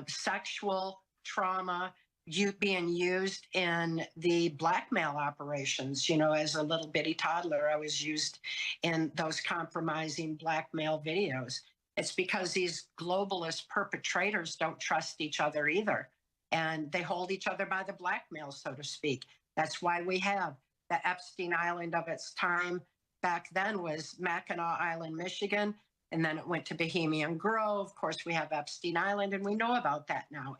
C: sexual trauma being used in the blackmail operations. As a little bitty toddler, I was used in those compromising blackmail videos. It's because these globalist perpetrators don't trust each other either. And they hold each other by the blackmail, so to speak. That's why we have the Epstein Island of its time. Back then was Mackinac Island, Michigan, and then it went to Bohemian Grove. Of course, we have Epstein Island, and we know about that now.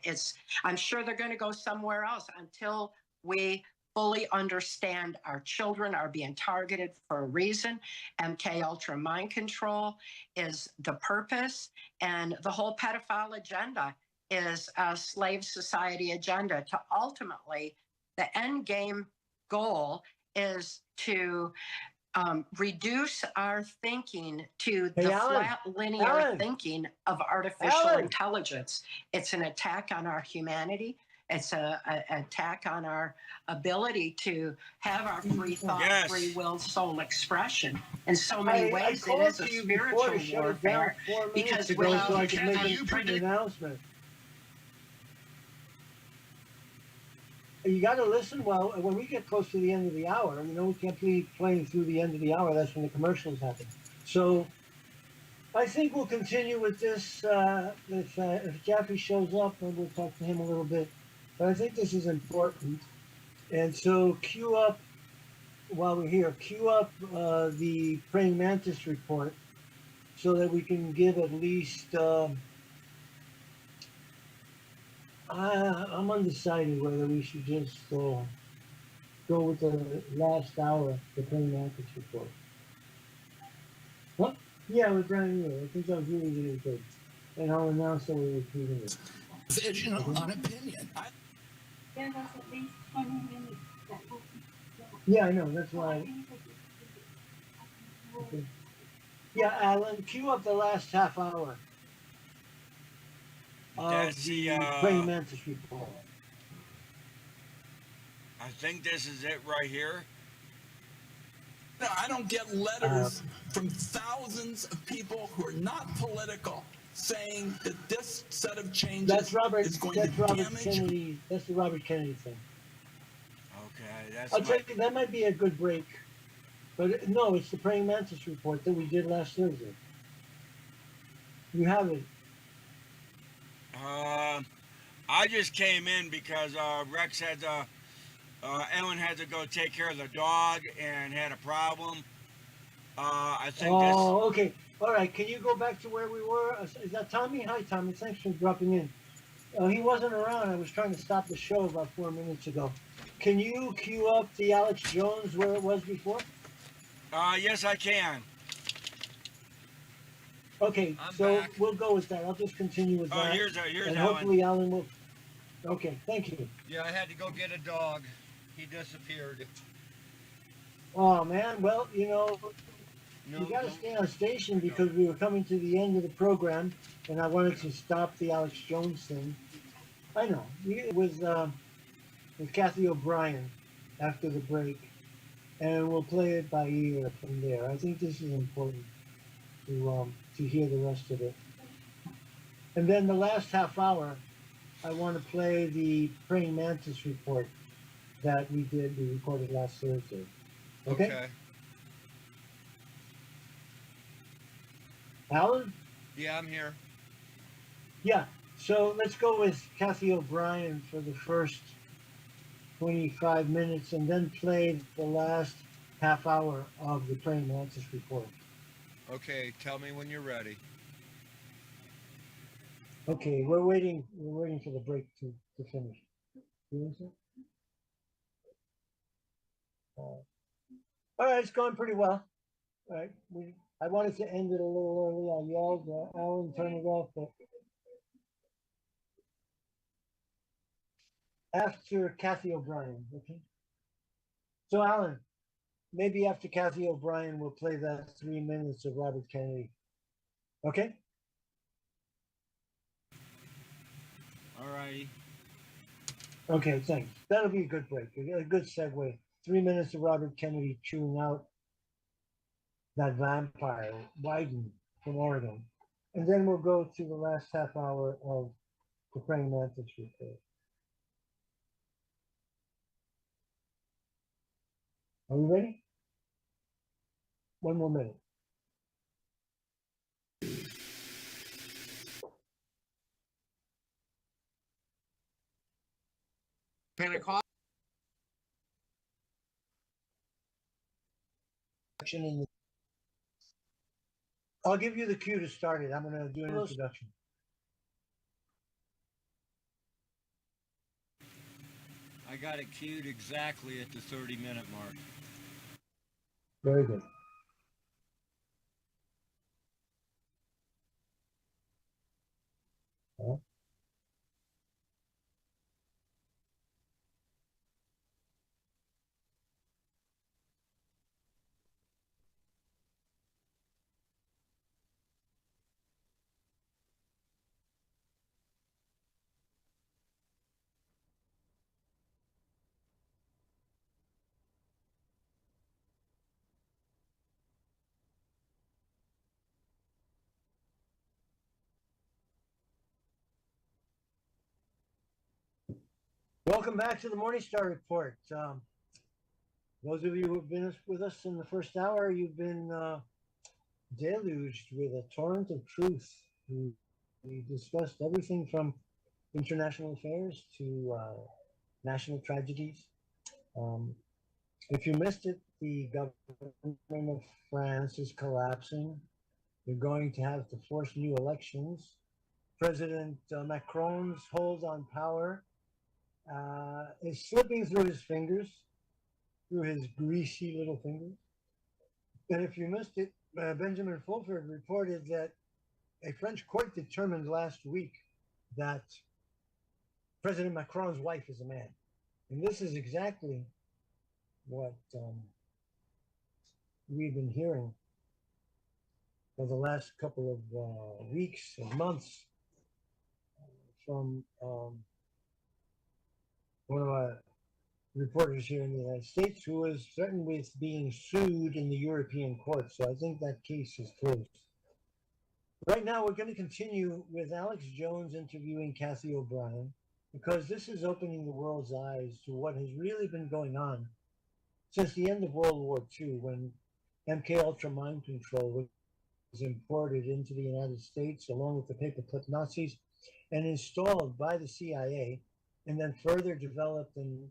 C: I'm sure they're going to go somewhere else until we fully understand our children are being targeted for a reason. MK Ultra mind control is the purpose, and the whole pedophile agenda is a slave society agenda to ultimately, the end game goal is to reduce our thinking to the flat linear thinking of artificial intelligence. It's an attack on our humanity. It's an attack on our ability to have our free thought, free will, soul expression. In so many ways, it is a spiritual warfare because without
A: so I can make an announcement. You got to listen well. When we get close to the end of the hour, we can't be playing through the end of the hour. That's when the commercials happen. So I think we'll continue with this. If Jeffrey shows up, we'll talk to him a little bit. But I think this is important. And so queue up, while we're here, the praying mantis report so that we can give at least... I'm undecided whether we should just go with the last hour, the praying mantis report. What? Yeah, with brand new. I think that was really, really good. And I'll announce that we're repeating it.
G: Vision on opinion.
H: Give us at least 20 minutes.
A: Yeah, I know. That's why. Okay. Yeah, Alan, cue up the last half hour.
B: That's the
A: praying mantis report.
B: I think this is it right here.
G: No, I don't get letters from thousands of people who are not political saying that this set of changes is going to damage.
A: Kennedy. That's the Robert Kennedy thing.
B: Okay,
A: I'll tell you, that might be a good break. But no, it's the praying mantis report that we did last Thursday. You have it.
B: I just came in because Rex had Ellen had to go take care of the dog and had a problem. I think
A: okay. All right. Can you go back to where we were? Is that Tommy? Hi, Tommy. Thanks for dropping in. He wasn't around. I was trying to stop the show about 4 minutes ago. Can you cue up the Alex Jones where it was before?
B: Yes, I can.
A: Okay, so we'll go with that. I'll just continue with that.
B: Here's
A: and
B: Alan.
A: Hopefully Alan will... Okay, thank you.
B: Yeah, I had to go get a dog. He disappeared.
A: Oh, man. Well, you got to stay on station because we were coming to the end of the program, and I wanted to stop the Alex Jones thing. I know. With Kathy O'Brien after the break, and we'll play it by ear from there. I think this is important to hear the rest of it. And then the last half hour, I want to play the praying mantis report that we recorded last Thursday. Okay? Alan?
B: Yeah, I'm here.
A: Yeah. So let's go with Kathy O'Brien for the first 25 minutes and then play the last half hour of the Praying Mantis report.
B: Okay, tell me when you're ready.
A: Okay, we're waiting for the break to finish. All right, it's going pretty well. All right, I wanted to end it a little early. I yelled, Alan, turn it off, but after Kathy O'Brien, okay? So, Alan, maybe after Kathy O'Brien, we'll play that 3 minutes of Robert Kennedy. Okay?
B: All righty.
A: Okay, thanks. That'll be a good break, a good segue. 3 minutes of Robert Kennedy chewing out that vampire, Wyden from Oregon. And then we'll go to the last half hour of the Praying Mantis report. Are we ready? One more minute.
B: Pentecost.
A: I'll give you the cue to start it. I'm going to do an introduction.
B: I got it queued exactly at the 30-minute mark.
A: Very good. Welcome back to the Morningstar Report. Those of you who have been with us in the first hour, you've been deluged with a torrent of truth. We discussed everything from international affairs to national tragedies. If you missed it, the government of France is collapsing. They're going to have to force new elections. President Macron's hold on power is slipping through his fingers, through his greasy little fingers. And if you missed it, Benjamin Fulford reported that a French court determined last week that President Macron's wife is a man. And this is exactly what we've been hearing for the last couple of weeks and months from one of our reporters here in the United States who was threatened with being sued in the European court. So I think that case is closed. Right now, we're going to continue with Alex Jones interviewing Kathy O'Brien because this is opening the world's eyes to what has really been going on since the end of World War II, when MK Ultra mind control was imported into the United States along with the paperclip Nazis and installed by the CIA and then further developed and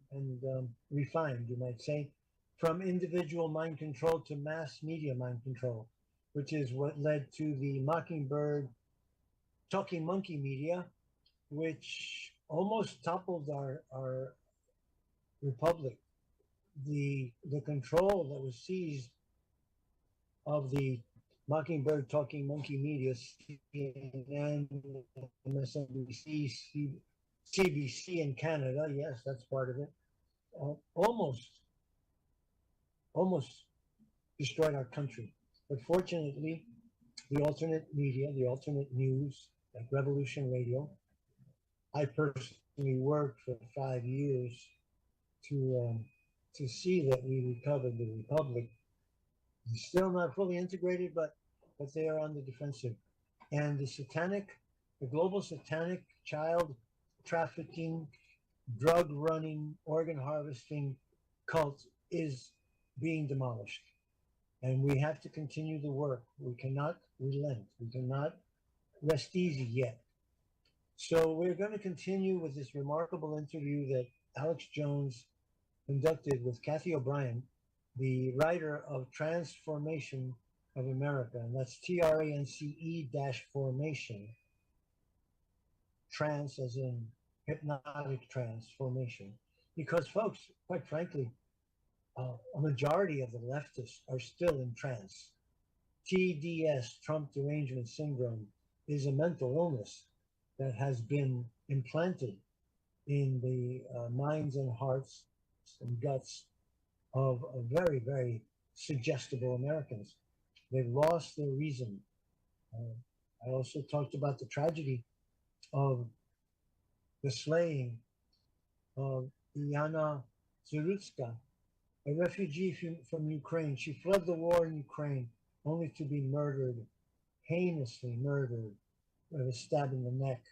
A: refined, you might say, from individual mind control to mass media mind control, which is what led to the Mockingbird talking monkey media, which almost toppled our republic. The control that was seized of the Mockingbird talking monkey media, CNN, MSNBC, CBC in Canada, yes, that's part of it, almost destroyed our country. But fortunately, the alternate media, the alternate news, like Revolution Radio, I personally worked for 5 years to see that we recovered the republic. It's still not fully integrated, but they are on the defensive. And the global satanic child trafficking, drug running, organ harvesting cult is being demolished. And we have to continue the work. We cannot relent. We cannot rest easy yet. So we're going to continue with this remarkable interview that Alex Jones conducted with Kathy O'Brien, the writer of Transformation of America, and that's TRANCE-formation, trance as in hypnotic transformation. Because folks, quite frankly, a majority of the leftists are still in trance. TDS, Trump Derangement Syndrome, is a mental illness that has been implanted in the minds and hearts and guts of very, very suggestible Americans. They've lost their reason. I also talked about the tragedy of the slaying of Iana Zurutska, a refugee from Ukraine. She fled the war in Ukraine only to be murdered, heinously murdered, with a stab in the neck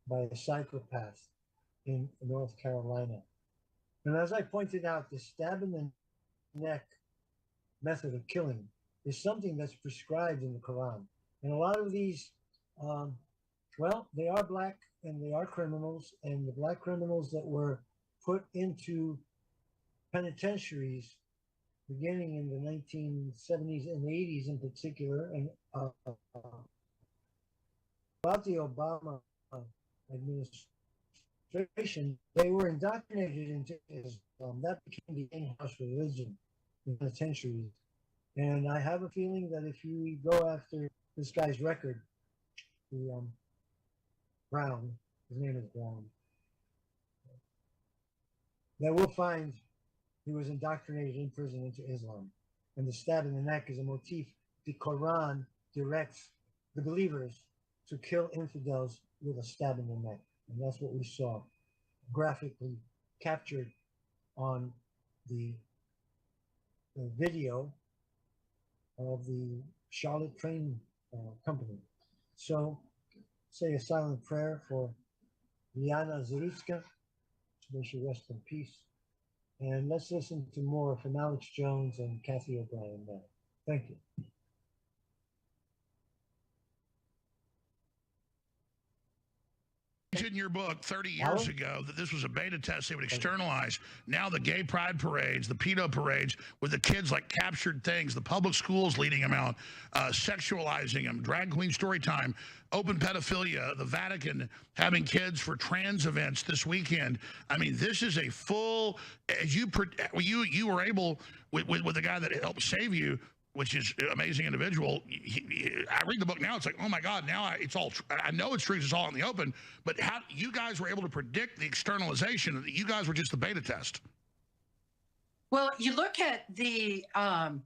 A: by a psychopath in North Carolina. And as I pointed out, the stab in the neck method of killing is something that's prescribed in the Quran. And a lot of these, well, they are black and they are criminals, and the black criminals that were put into penitentiaries beginning in the 1970s and 80s in particular, and about the Obama administration, they were indoctrinated into Islam. That became the in-house religion in penitentiaries. And I have a feeling that if you go after this guy's record, the Brown, his name is Brown, that we'll find he was indoctrinated in prison into Islam. And the stab in the neck is a motif. The Quran directs the believers to kill infidels with a stab in the neck. And that's what we saw graphically captured on the video of the Charlotte train company. So say a silent prayer for Liana Zurutska. May she rest in peace. And let's listen to more from Alex Jones and Kathy O'Brien now. Thank you.
D: In your book 30 years ago that this was a beta test they would externalize. Now the gay pride parades, the pedo parades with the kids like captured things, the public schools leading them out, sexualizing them, drag queen story time, open pedophilia, the Vatican having kids for trans events this weekend. I mean, this is a full, as you were able with the guy that helped save you, which is an amazing individual. I read the book now, it's like, oh my God, now it's all, I know it's true, it's all in the open, but how you guys were able to predict the externalization, you guys were just the beta test.
C: Well, you look at the whole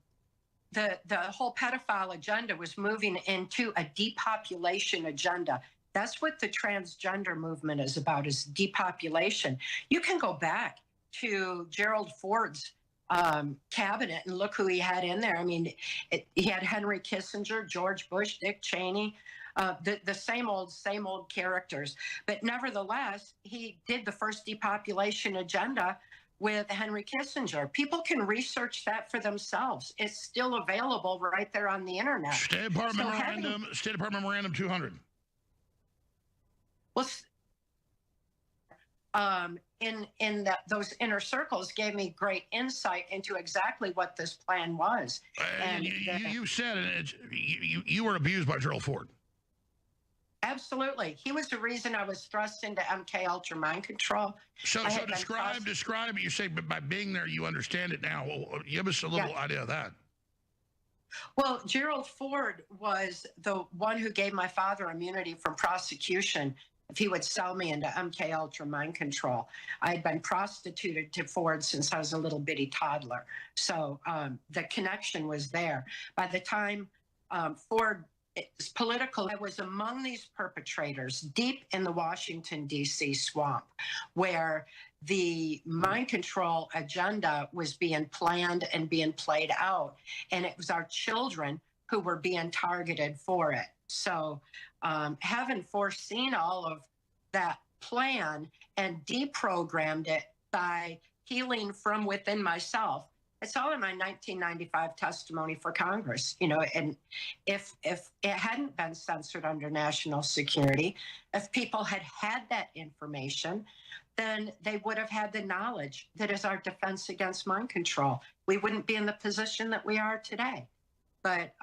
C: pedophile agenda was moving into a depopulation agenda. That's what the transgender movement is about, is depopulation. You can go back to Gerald Ford's cabinet and look who he had in there. I mean, he had Henry Kissinger, George Bush, Dick Cheney, the same old characters. But nevertheless, he did the first depopulation agenda with Henry Kissinger. People can research that for themselves. It's still available right there on the internet.
D: State Department Memorandum 200.
C: Well, those inner circles gave me great insight into exactly what this plan was.
D: And you said it. You were abused by Gerald Ford.
C: Absolutely, he was the reason I was thrust into MK Ultra mind control.
D: So describe. You say, but by being there, you understand it now. Well, give us a little idea of that.
C: Well, Gerald Ford was the one who gave my father immunity from prosecution if he would sell me into MK Ultra mind control. I had been prostituted to Ford since I was a little bitty toddler. So the connection was there. By the time Ford is political, I was among these perpetrators deep in the Washington, D.C. swamp, where the mind control agenda was being planned and being played out. And it was our children who were being targeted for it. So having foreseen all of that plan and deprogrammed it by healing from within myself, It's all in my 1995 testimony for Congress, and if it hadn't been censored under national security, if people had had that information, then they would have had the knowledge that is our defense against mind control. We wouldn't be in the position that we are today. But,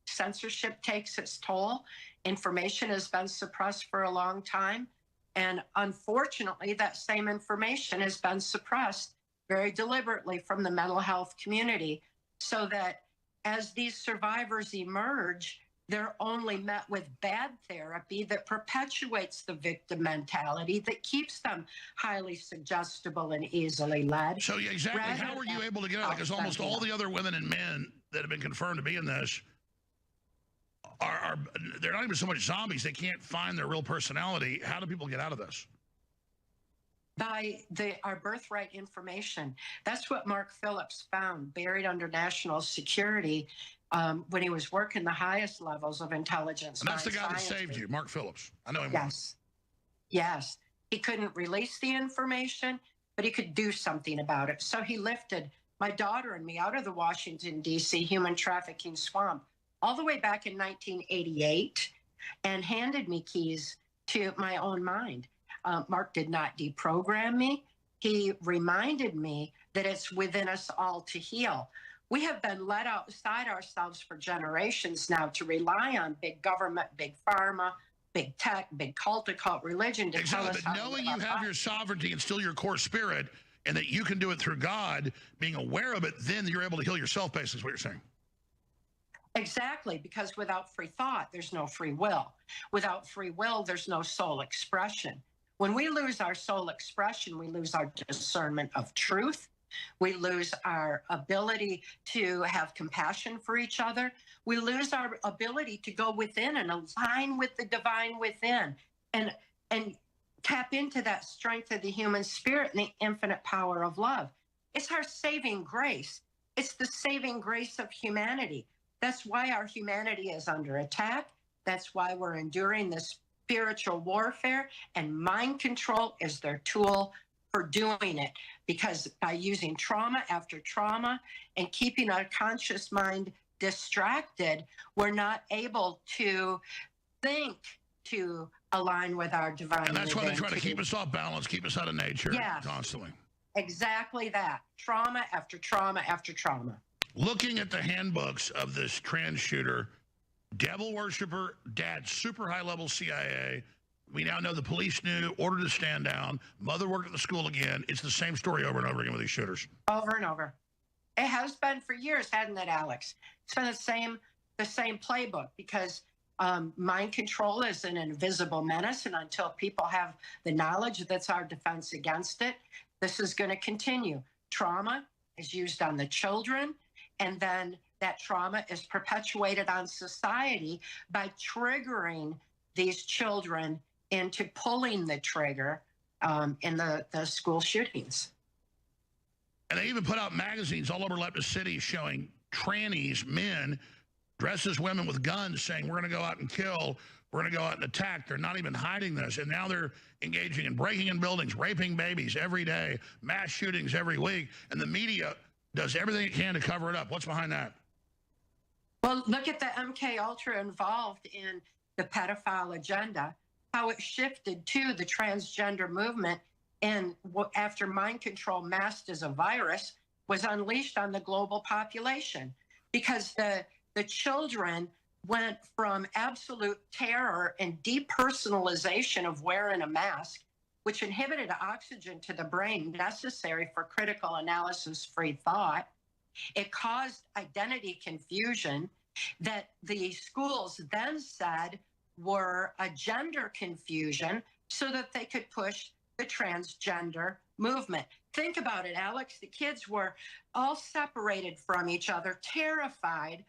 C: censorship takes its toll. Information has been suppressed for a long time. And unfortunately, that same information has been suppressed very deliberately from the mental health community, so that as these survivors emerge, they're only met with bad therapy that perpetuates the victim mentality, that keeps them highly suggestible and easily led.
D: So, yeah, exactly. How were you able to get out? Because almost all the other women and men that have been confirmed to be in this they're not even so much zombies. They can't find their real personality. How do people get out of this?
C: By our birthright information. That's what Mark Phillips found buried under national security when he was working the highest levels of intelligence.
D: And that's the guy that saved you, Mark Phillips. I know him.
C: Yes. Yes. He couldn't release the information, but he could do something about it. So he lifted my daughter and me out of the Washington, D.C. human trafficking swamp all the way back in 1988 and handed me keys to my own mind. Mark did not deprogram me. He reminded me that it's within us all to heal. We have been led outside ourselves for generations now to rely on big government, big pharma, big tech, big cult religion to tell us
D: how to live. Knowing you have your sovereignty and still your core spirit, and that you can do it through God, being aware of it, then you're able to heal yourself, basically is what you're saying.
C: Exactly, because without free thought, there's no free will. Without free will, there's no soul expression. When we lose our soul expression, we lose our discernment of truth. We lose our ability to have compassion for each other. We lose our ability to go within and align with the divine within and tap into that strength of the human spirit and the infinite power of love. It's our saving grace. It's the saving grace of humanity. That's why our humanity is under attack. That's why we're enduring this spiritual warfare, and mind control is their tool for doing it, because by using trauma after trauma and keeping our conscious mind distracted, we're not able to think to align with our divine.
D: And that's why they try to keep us off balance, keep us out of nature constantly.
C: Exactly that. Trauma after trauma after trauma.
D: Looking at the handbooks of this trans shooter, devil worshiper, dad, super high-level CIA. We now know the police knew, ordered to stand down. Mother worked at the school again. It's the same story over and over again with these shooters.
C: Over and over. It has been for years, hasn't it, Alex? It's been the same playbook, because mind control is an invisible menace, and until people have the knowledge that's our defense against it, this is going to continue. Trauma is used on the children, and then that trauma is perpetuated on society by triggering these children into pulling the trigger in the school shootings.
D: And they even put out magazines all over leftist cities showing trannies, men, dressed as women with guns, saying, we're going to go out and kill, we're going to go out and attack. They're not even hiding this. And now they're engaging in breaking in buildings, raping babies every day, mass shootings every week. And the media does everything it can to cover it up. What's behind that?
C: Well, look at the MK Ultra involved in the pedophile agenda, how it shifted to the transgender movement, and after mind control masked as a virus was unleashed on the global population, because the children went from absolute terror and depersonalization of wearing a mask, which inhibited oxygen to the brain necessary for critical analysis-free thought. It caused identity confusion that the schools then said were a gender confusion so that they could push the transgender movement. Think about it, Alex. The kids were all separated from each other, terrified,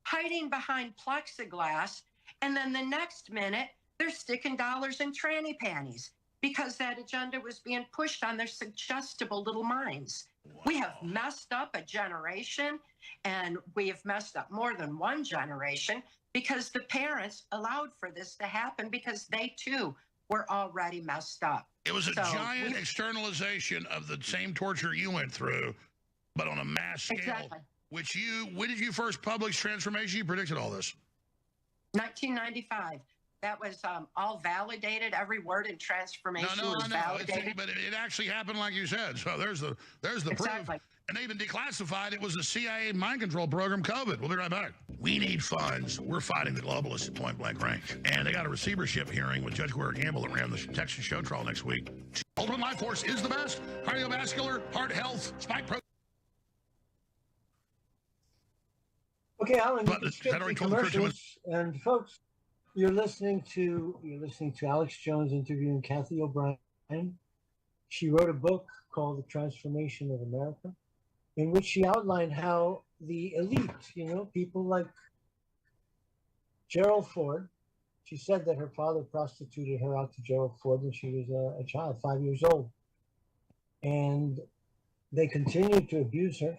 C: hiding behind plexiglass, and then the next minute, they're sticking dollars in tranny panties because that agenda was being pushed on their suggestible little minds. Wow. We have messed up a generation, and we have messed up more than one generation because the parents allowed for this to happen because they, too, were already messed up.
D: It was a giant externalization of the same torture you went through but on a mass scale.
C: Exactly.
D: When did you first publish Transformation? You predicted all this.
C: 1995. That was all validated. Every word in Transformation was validated.
D: But it actually happened like you said. So there's the
C: Exactly.
D: proof. And they even declassified it was a CIA mind control program, COVID. We'll be right back. We need funds. We're fighting the globalists at point blank range. And they got a receivership hearing with Judge Guerrero Gamble that ran the Texas show trial next week. Ultimate Life Force is the best. Cardiovascular, heart health, spike protein.
A: Okay, Alan,
D: But
A: let's skip the commercials. And folks, you're listening to Alex Jones interviewing Kathy O'Brien. She wrote a book called The Transformation of America, in which she outlined how the elite, people like Gerald Ford, she said that her father prostituted her out to Gerald Ford when she was a child, 5 years old. And they continued to abuse her.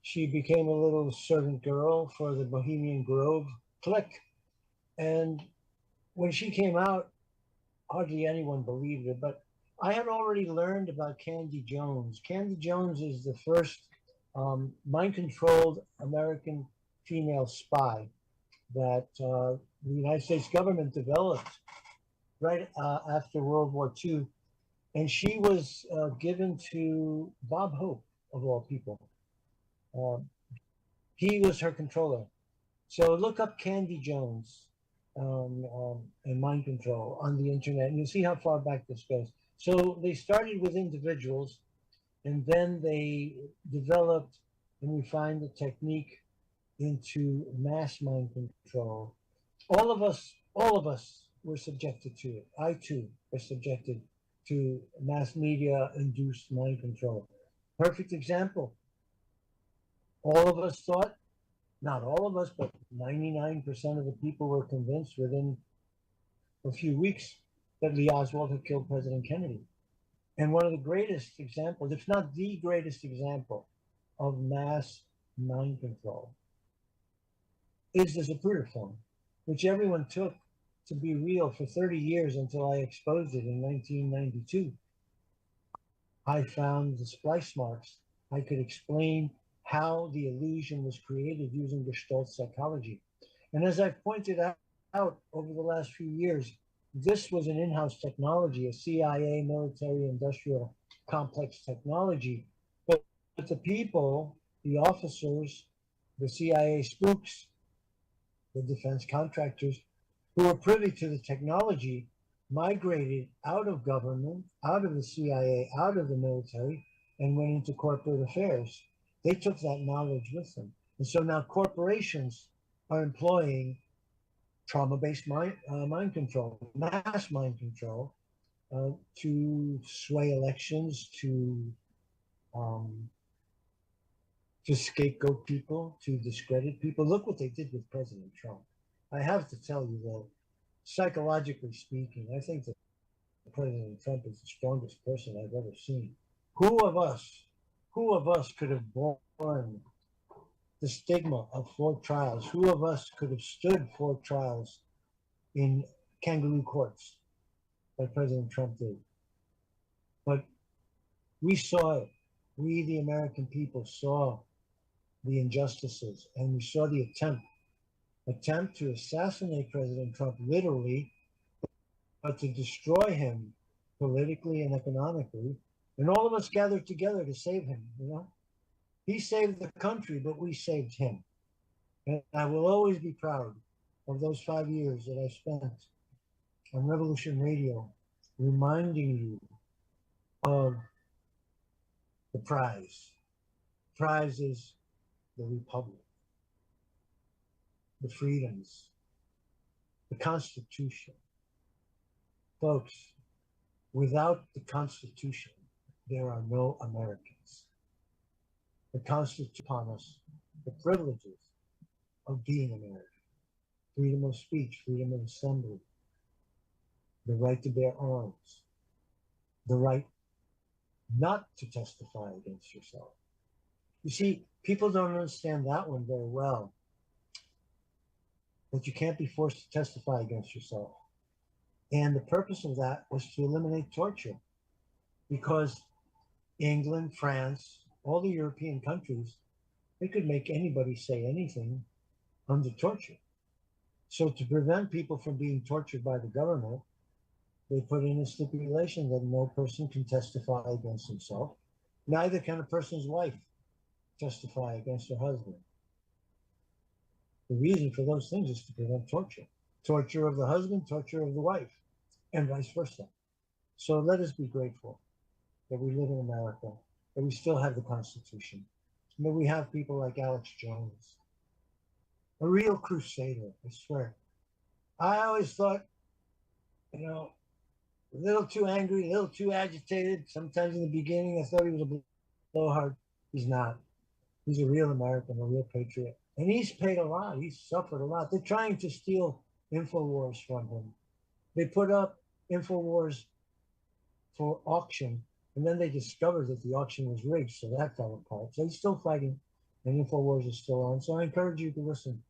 A: She became a little servant girl for the Bohemian Grove clique. And when she came out, hardly anyone believed her. But I had already learned about Candy Jones. Candy Jones is the first mind-controlled American female spy that the United States government developed right after World War II. And she was given to Bob Hope, of all people. He was her controller. So look up Candy Jones and mind control on the internet, and you'll see how far back this goes. So they started with individuals, and then they developed and refined the technique into mass mind control. All of us were subjected to it. I too was subjected to mass media induced mind control. Perfect example. All of us thought, not all of us, but 99% of the people were convinced within a few weeks that Lee Oswald had killed President Kennedy. And one of the greatest examples, if not the greatest example, of mass mind control is the Zapruder film, which everyone took to be real for 30 years until I exposed it in 1992. I found the splice marks. I could explain how the illusion was created using Gestalt psychology. And as I've pointed out over the last few years, this was an in-house technology, a CIA military industrial complex technology. But the people, the officers, the CIA spooks, the defense contractors who were privy to the technology migrated out of government, out of the CIA, out of the military, and went into corporate affairs. They took that knowledge with them. And so now corporations are employing trauma-based mind control, mass mind control, to sway elections, to scapegoat people, to discredit people. Look what they did with President Trump. I have to tell you, though, psychologically speaking, I think that President Trump is the strongest person I've ever seen. Who of us could have borne the stigma of 4 trials? Who of us could have stood 4 trials in kangaroo courts like President Trump did? But we saw it. We, the American people, saw the injustices, and we saw the attempt to assassinate President Trump, literally, but to destroy him politically and economically. And all of us gathered together to save him, He saved the country, but we saved him. And I will always be proud of those 5 years that I spent on Revolution Radio, reminding you of the prize. The prize is the Republic, the freedoms, the Constitution. Folks, without the Constitution, there are no Americans. The Constitution upon us the privileges of being American. Freedom of speech, freedom of assembly, the right to bear arms, the right not to testify against yourself. You see, people don't understand that one very well, that you can't be forced to testify against yourself. And the purpose of that was to eliminate torture, because England, France, all the European countries, they could make anybody say anything under torture. So to prevent people from being tortured by the government, they put in a stipulation that no person can testify against himself. Neither can a person's wife testify against her husband. The reason for those things is to prevent torture. Torture of the husband, torture of the wife, and vice versa. So let us be grateful that we live in America, that we still have the Constitution, and that we have people like Alex Jones, a real crusader, I swear. I always thought, you know, a little too angry, a little too agitated. Sometimes in the beginning, I thought he was a blowhard. He's not. He's a real American, a real patriot. And he's paid a lot. He's suffered a lot. They're trying to steal InfoWars from him. They put up InfoWars for auction, and then they discovered that the auction was rigged, so that fell apart. So he's still fighting, and InfoWars is still on. So I encourage you to listen.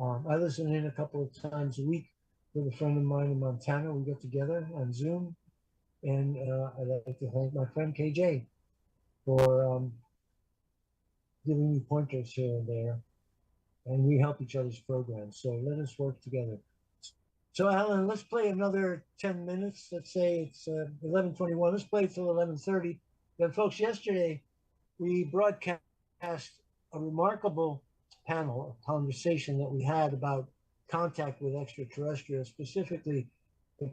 A: I listen in a couple of times a week with a friend of mine in Montana. We get together on Zoom, and I'd like to thank my friend KJ for giving me pointers here and there, and we help each other's programs. So let us work together. So Alan, let's play another 10 minutes. Let's say it's 11:21. Let's play till 11:30. Then, folks, yesterday we broadcast a remarkable panel, a conversation that we had about contact with extraterrestrials, specifically the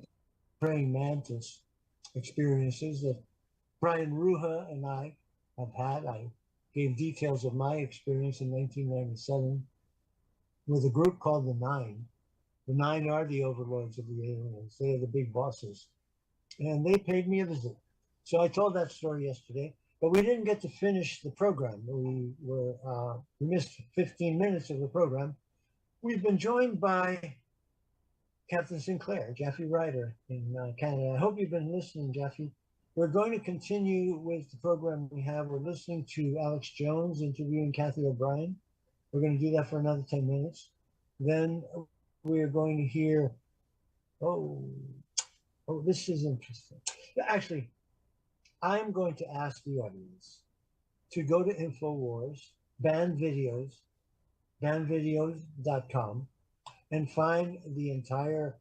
A: praying mantis experiences that Brian Ruha and I have had. I gave details of my experience in 1997 with a group called the Nine. The Nine are the overlords of the aliens. They are the big bosses. And they paid me a visit. So I told that story yesterday, but we didn't get to finish the program. We missed 15 minutes of the program. We've been joined by Captain Sinclair, Jaffe Ryder in Canada. I hope you've been listening, Jaffe. We're going to continue with the program we have. We're listening to Alex Jones interviewing Kathy O'Brien. We're going to do that for another 10 minutes. Then we're going to hear, this is interesting. Actually, I'm going to ask the audience to go to InfoWars, bannedvideos.com, and find the entire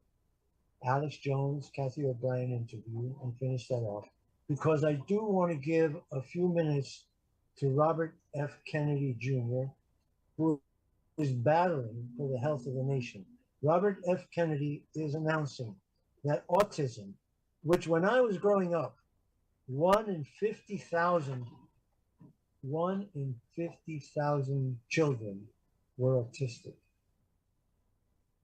A: Alex Jones, Kathy O'Brien interview and finish that off. Because I do want to give a few minutes to Robert F. Kennedy Jr., who is battling for the health of the nation. Robert F. Kennedy is announcing that autism, which when I was growing up, 1 in 50,000 children were autistic.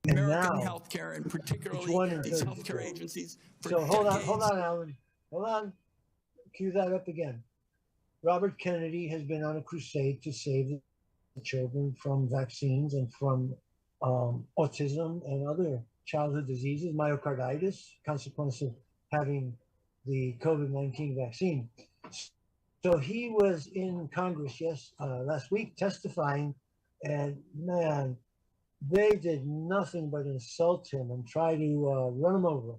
A: And
G: American
A: now,
G: healthcare, and particularly these healthcare agencies.
A: So hold on, Alan. Hold on. Cue that up again. Robert Kennedy has been on a crusade to save the children from vaccines and from autism and other childhood diseases, myocarditis, consequence of having the COVID-19 vaccine. So he was in Congress last week testifying, and man, they did nothing but insult him and try to run him over,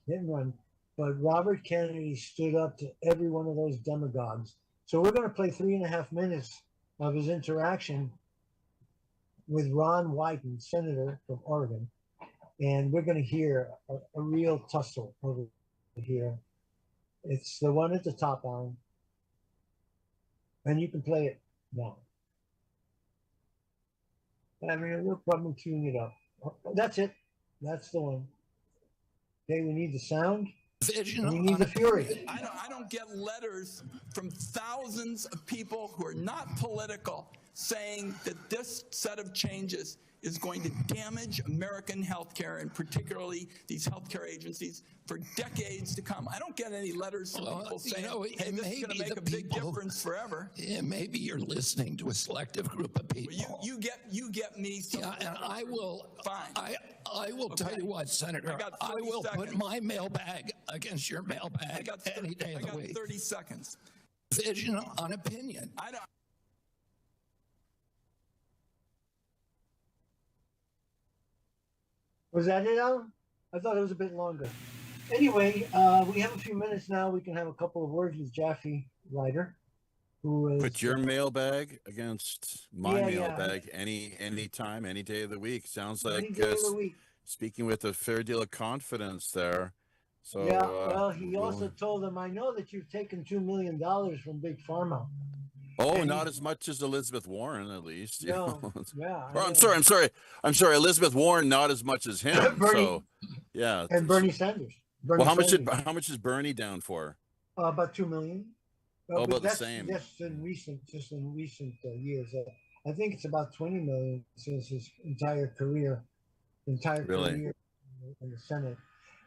A: hit and run. But Robert Kennedy stood up to every one of those demagogues. So we're going to play 3.5 minutes of his interaction with Ron Wyden, Senator from Oregon. And we're going to hear a real tussle over here. It's the one at the top, Alan. And you can play it now. I mean, a real problem queuing it up. That's it. That's the one. Okay, we need the sound. And we need the fury.
G: I don't get letters from thousands of people who are not political saying that this set of changes is going to damage American healthcare, and particularly these healthcare agencies, for decades to come. I don't get any letters from people saying, hey, this is going to make a big difference forever.
I: Yeah, maybe you're listening to a selective group of people.
G: Well, you get me.
I: Yeah, and I will.
G: Fine.
I: I will tell you what, Senator. I will put my mailbag against your mailbag any day of the week.
G: 30 seconds.
I: Vision on opinion.
G: I don't.
A: Was that it, Alan? I thought it was a bit longer. Anyway, we have a few minutes now. We can have a couple of words with Jaffe Ryder. who is
J: Put your mailbag against my
A: yeah, yeah,
J: mailbag any time, any day of the week. Sounds
A: any
J: like
A: day of the week.
J: speaking with a fair deal of confidence there.
A: Yeah,
J: So,
A: well, he also told them, I know that you've taken $2 million from Big Pharma.
J: oh,
A: And
J: not as much as Elizabeth Warren, at least.
A: no, yeah.
J: Or I'm sorry, Elizabeth Warren, not as much as him.
A: Bernie,
J: So, yeah.
A: and Bernie Sanders.
J: Well,
A: Bernie Sanders.
J: how much is Bernie down for?
A: About 2 million.
J: Oh,
A: But
J: about the
A: that's
J: same.
A: just in recent years. I think it's about 20 million since his entire career
J: Really?
A: in the Senate.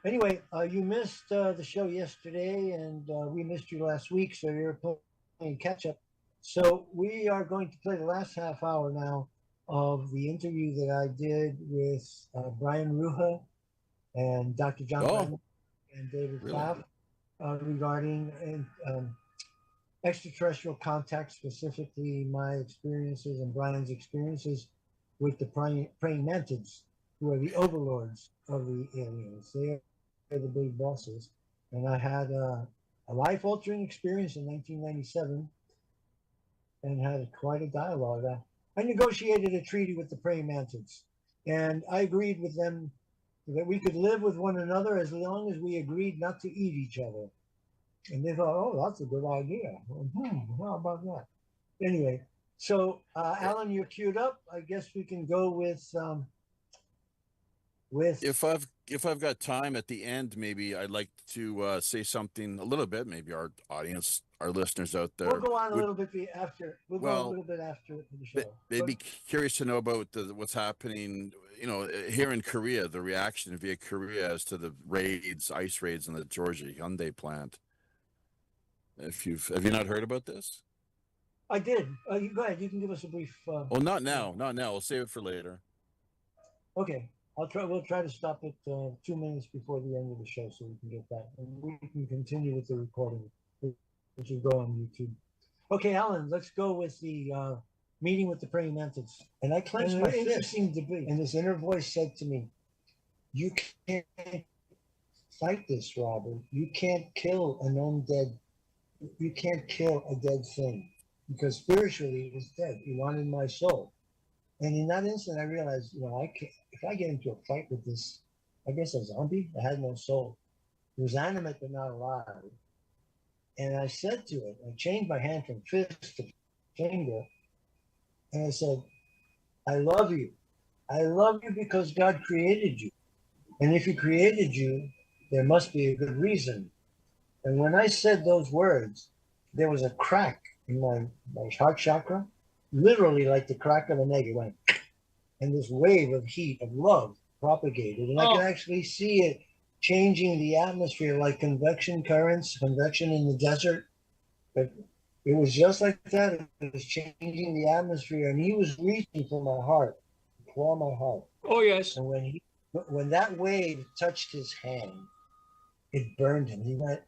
A: Anyway, you missed the show yesterday, and we missed you last week, so you're playing catch up. So we are going to play the last half hour now of the interview that I did with Brian Ruha and Dr. John Brennan and David Pfaff regarding extraterrestrial contact, specifically my experiences and Brian's experiences with the praying mantids, who are the overlords of the aliens. They are the big bosses. And I had a life-altering experience in 1997 and had quite a dialogue. I negotiated a treaty with the praying mantids, and I agreed with them that we could live with one another as long as we agreed not to eat each other. And they thought, oh, that's a good idea. How about that? Anyway, so Alan, you're queued up. I guess we can go with.
J: If I've got time at the end, maybe I'd like to say something a little bit. Maybe our audience, our listeners out there.
A: We'll go on a little bit after. We'll go a little bit after the show.
J: They'd be curious to know about what's happening. You know, here in Korea, the reaction via Korea as to the ice raids in the Georgia Hyundai plant. Have you not heard about this?
A: I did. You go ahead. You can give us a brief.
J: Oh, not now. We'll save it for later.
A: Okay, We'll try to stop it 2 minutes before the end of the show, so we can get that, and we can continue with the recording, which will go on YouTube. Okay, Alan, let's go with the meeting with the praying mantids. And I clenched my fist. And this inner voice said to me, "You can't fight this, Robert. You can't kill an undead. You can't kill a dead thing, because spiritually it was dead. He wanted my soul." And in that instant, I realized, I can't. If I get into a fight with this, I guess a zombie, I had no soul. It was animate but not alive. And I said to it, I changed my hand from fist to finger, and I said, "I love you. I love you because God created you. And if He created you, there must be a good reason." And when I said those words, there was a crack in my heart chakra, literally like the crack of an egg. It went, and this wave of heat, of love propagated. And I could actually see it changing the atmosphere like convection currents, convection in the desert. But it was just like that. It was changing the atmosphere, and He was reaching for my heart, for my heart.
K: Oh, yes.
A: And when that wave touched his hand, it burned him. He went,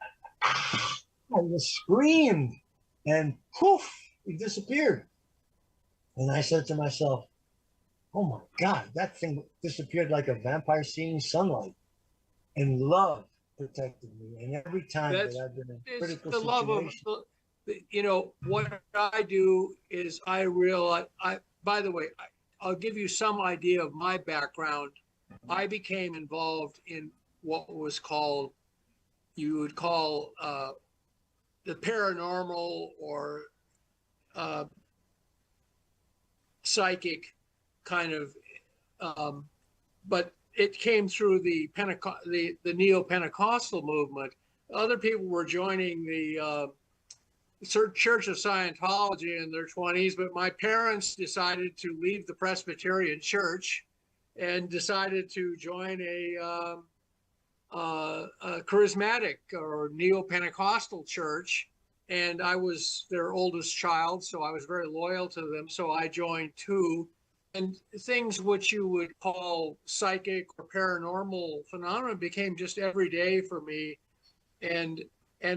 A: and he screamed, and poof, he disappeared. And I said to myself, "Oh my God, that thing disappeared like a vampire seeing sunlight." And love protected me. And every time that I've been in critical
K: the love of, what I do is I realize, by the way, I'll give you some idea of my background. I became involved in what was called, you would call the paranormal or psychic kind of, but it came through the neo-Pentecostal movement. Other people were joining the Church of Scientology in their 20s, but my parents decided to leave the Presbyterian Church and decided to join a charismatic or neo-Pentecostal church. And I was their oldest child, so I was very loyal to them. So I joined too. And things which you would call psychic or paranormal phenomena became just every day for me. And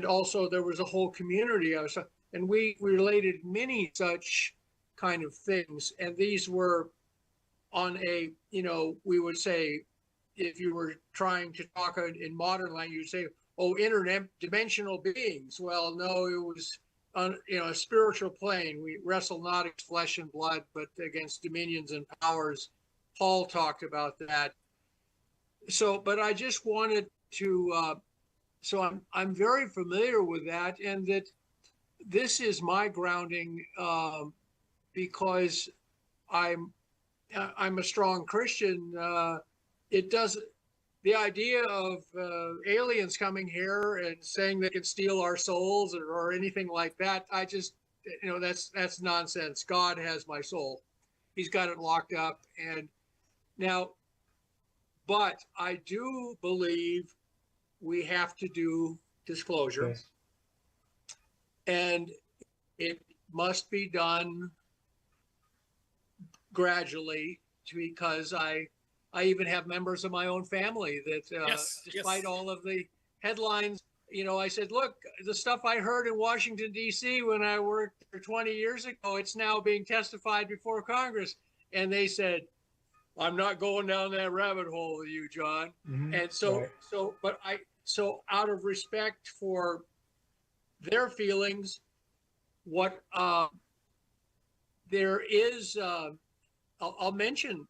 K: also there was a whole community. And we related many such kind of things. And these were on a, we would say, if you were trying to talk in modern language, you'd say, oh, interdimensional beings. Well, no, it was on a spiritual plane. We wrestle not against flesh and blood, but against dominions and powers. Paul talked about that. So, but I just wanted to. So I'm very familiar with that, and that this is my grounding because I'm a strong Christian. It doesn't. The idea of aliens coming here and saying they can steal our souls or anything like that, I just, that's nonsense. God has my soul. He's got it locked up. And now, but I do believe we have to do disclosure.
A: Yes.
K: And it must be done gradually, because I even have members of my own family that, despite all of the headlines, I said, look, the stuff I heard in Washington, D.C. when I worked for 20 years ago, it's now being testified before Congress. And they said, I'm not going down that rabbit hole with you, John.
A: Mm-hmm.
K: And so,
A: Right.
K: so out of respect for their feelings, what there is, I'll mention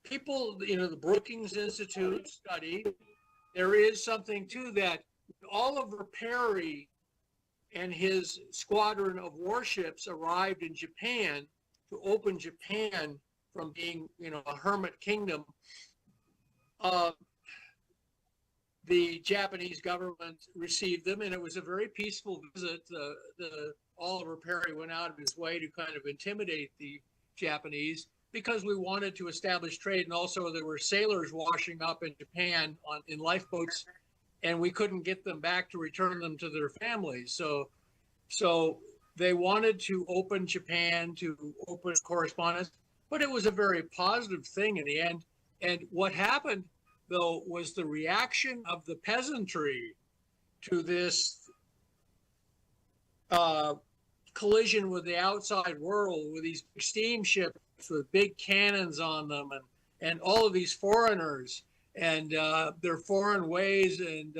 K: people, the Brookings Institute study, there is something to that. Oliver Perry and his squadron of warships arrived in Japan to open Japan from being, a hermit kingdom. The Japanese government received them, and it was a very peaceful visit. The Oliver Perry went out of his way to kind of intimidate the Japanese, because we wanted to establish trade, and also there were sailors washing up in Japan in lifeboats, and we couldn't get them back to return them to their families. So they wanted to open Japan, to open correspondence, but it was a very positive thing in the end. And what happened, though, was the reaction of the peasantry to this collision with the outside world, with these steamships with big cannons on them, and all of these foreigners and their foreign ways. And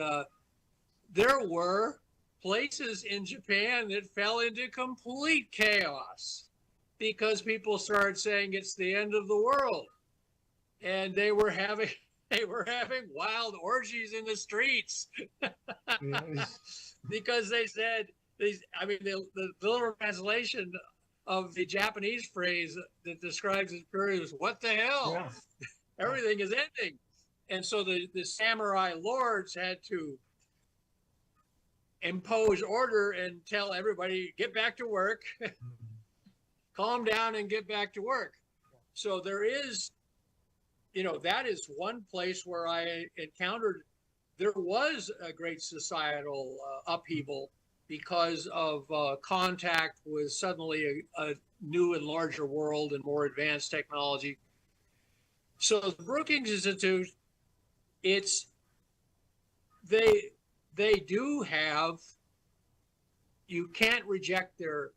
K: there were places in Japan that fell into complete chaos because people started saying it's the end of the world, and they were having wild orgies in the streets because they said these. I mean, the literal translation of the Japanese phrase that describes this period is "What the hell?
A: Yeah.
K: Everything is ending." And so the samurai lords had to impose order and tell everybody, get back to work, calm down and get back to work. So there is, that is one place where I encountered, there was a great societal upheaval because of contact with suddenly a new and larger world and more advanced technology. So the Brookings Institute, they do have, you can't reject their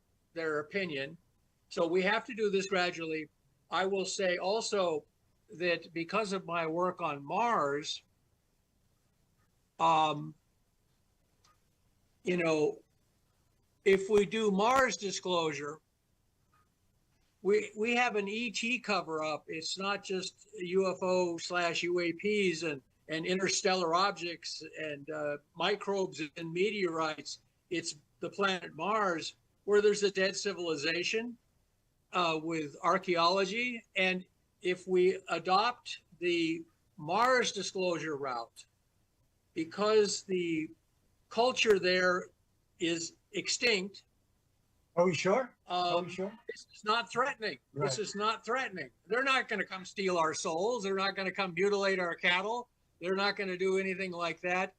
K: opinion. So we have to do this gradually. I will say also that because of my work on Mars, if we do Mars disclosure, we have an ET cover up. It's not just UFO/UAPs and interstellar objects and microbes and meteorites. It's the planet Mars, where there's a dead civilization with archaeology. And if we adopt the Mars disclosure route, because the culture there is extinct.
A: Are we sure? Are we sure?
K: This is not threatening.
A: Right.
K: This is not threatening. They're not going to come steal our souls. They're not going to come mutilate our cattle. They're not going to do anything like that.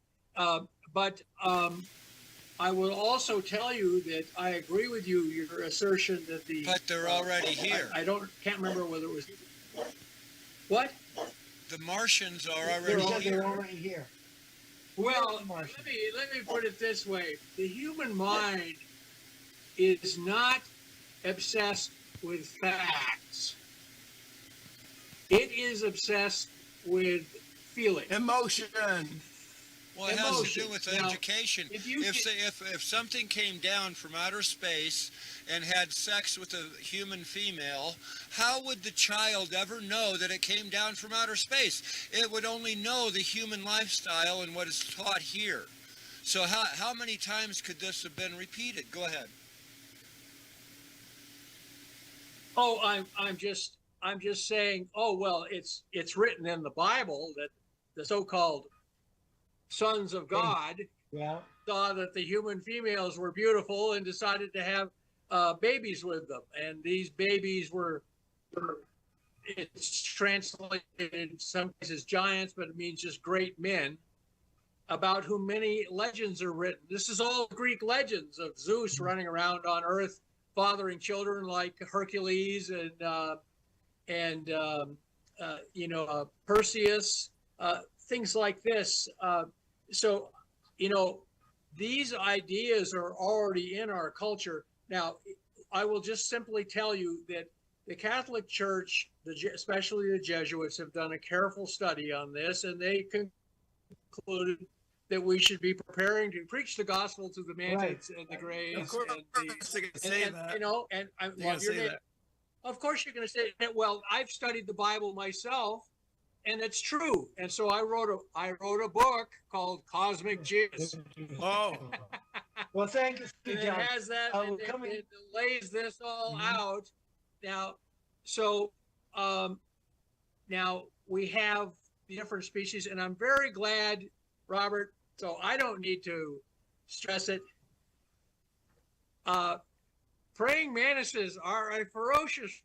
K: But I will also tell you that I agree with you, your assertion that the...
L: But they're already here.
K: I can't remember whether it was... What?
L: The Martians are already here.
A: They're already here.
K: Well, let me put it this way. The human mind is not obsessed with facts. It is obsessed with feeling.
L: Emotion. Well, it has to
K: emotion.
L: do with
K: Now,
L: education. If something came down from outer space and had sex with a human female, how would the child ever know that it came down from outer space? It would only know the human lifestyle and what is taught here. So how many times could this have been repeated? Go ahead.
K: Oh, I'm just saying. Oh well, it's written in the Bible that the so-called sons of God saw that the human females were beautiful and decided to have babies with them, and these babies were it's translated in some cases giants, but it means just great men, about whom many legends are written. This is all Greek legends of Zeus running around on Earth, fathering children like Hercules and Perseus, things like this. So, these ideas are already in our culture. Now, I will just simply tell you that the Catholic Church, especially the Jesuits, have done a careful study on this, and they concluded that we should be preparing to preach the gospel to the mantids and the grays.
M: Of course, they're going to say that.
K: Of course you're going to say that. Well, I've studied the Bible myself, and it's true. And so I wrote a book called Cosmic Jizz.
M: Oh.
A: Well, thank you,
K: It
A: John.
K: has that, and it lays this all out. Now, so now we have the different species, and I'm very glad, Robert, so I don't need to stress it. Praying mantises are a ferocious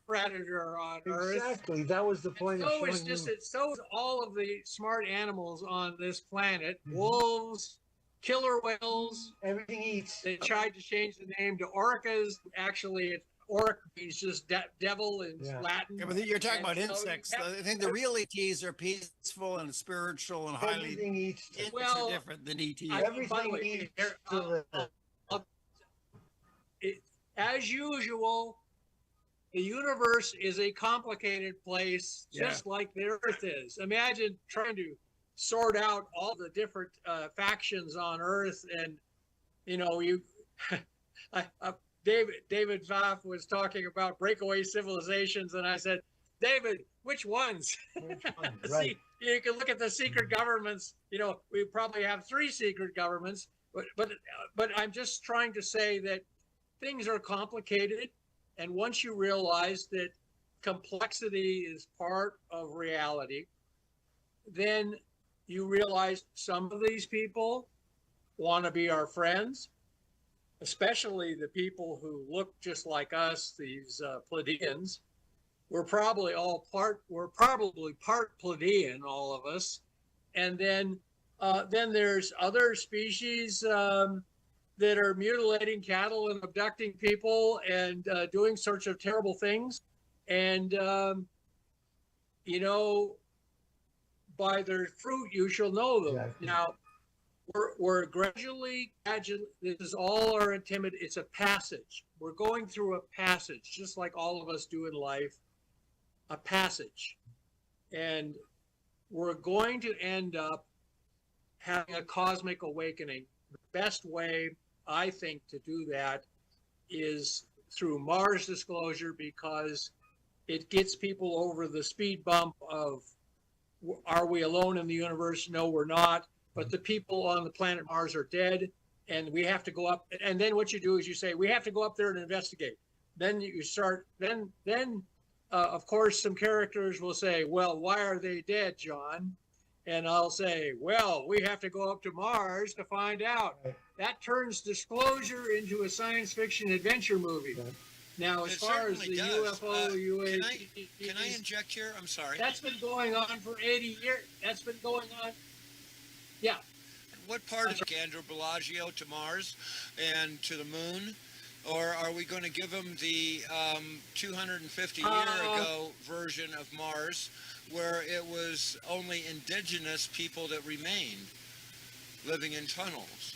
K: predator on Earth.
A: Exactly. That was the point of showing you.
K: So is all of the smart animals on this planet. Wolves, killer whales.
A: Everything eats.
K: They tried to change the name to orcas. Actually, orc means just devil in Latin.
M: Yeah, but you're talking about insects. I think the real ETs are peaceful and spiritual and highly different than ETs.
A: Everything eats.
K: As usual, the universe is a complicated place, just like the Earth is. Imagine trying to sort out all the different factions on Earth, and David Pfaff was talking about breakaway civilizations, and I said, David, which ones?
A: Right.
K: See, you can look at the secret governments. We probably have 3 secret governments, but I'm just trying to say that things are complicated, and once you realize that complexity is part of reality, then you realize some of these people want to be our friends, especially the people who look just like us, these Pleiadians. We're probably part Pleiadian, all of us. And then there's other species that are mutilating cattle and abducting people and doing sorts of terrible things. And, by their fruit you shall know them. Exactly. Now, we're gradually, this is all our it's a passage. We're going through a passage, just like all of us do in life, a passage. And we're going to end up having a cosmic awakening. The best way, I think, to do that is through Mars disclosure, because it gets people over the speed bump of, are we alone in the universe? No, we're not. But the people on the planet Mars are dead, and we have to go up. And then what you do is you say, we have to go up there and investigate. Then you start, of course, some characters will say, well, why are they dead, John? And I'll say, well, we have to go up to Mars to find out. That turns disclosure into a science fiction adventure movie. Now, as far as the UFO, UAP,
L: can I inject here? I'm sorry.
K: That's been going on for 80 years. That's been going on. Yeah.
L: What part of Andrew Bellagio to Mars and to the moon? Or are we going to give him the 250-year ago version of Mars, where it was only indigenous people that remained living in tunnels?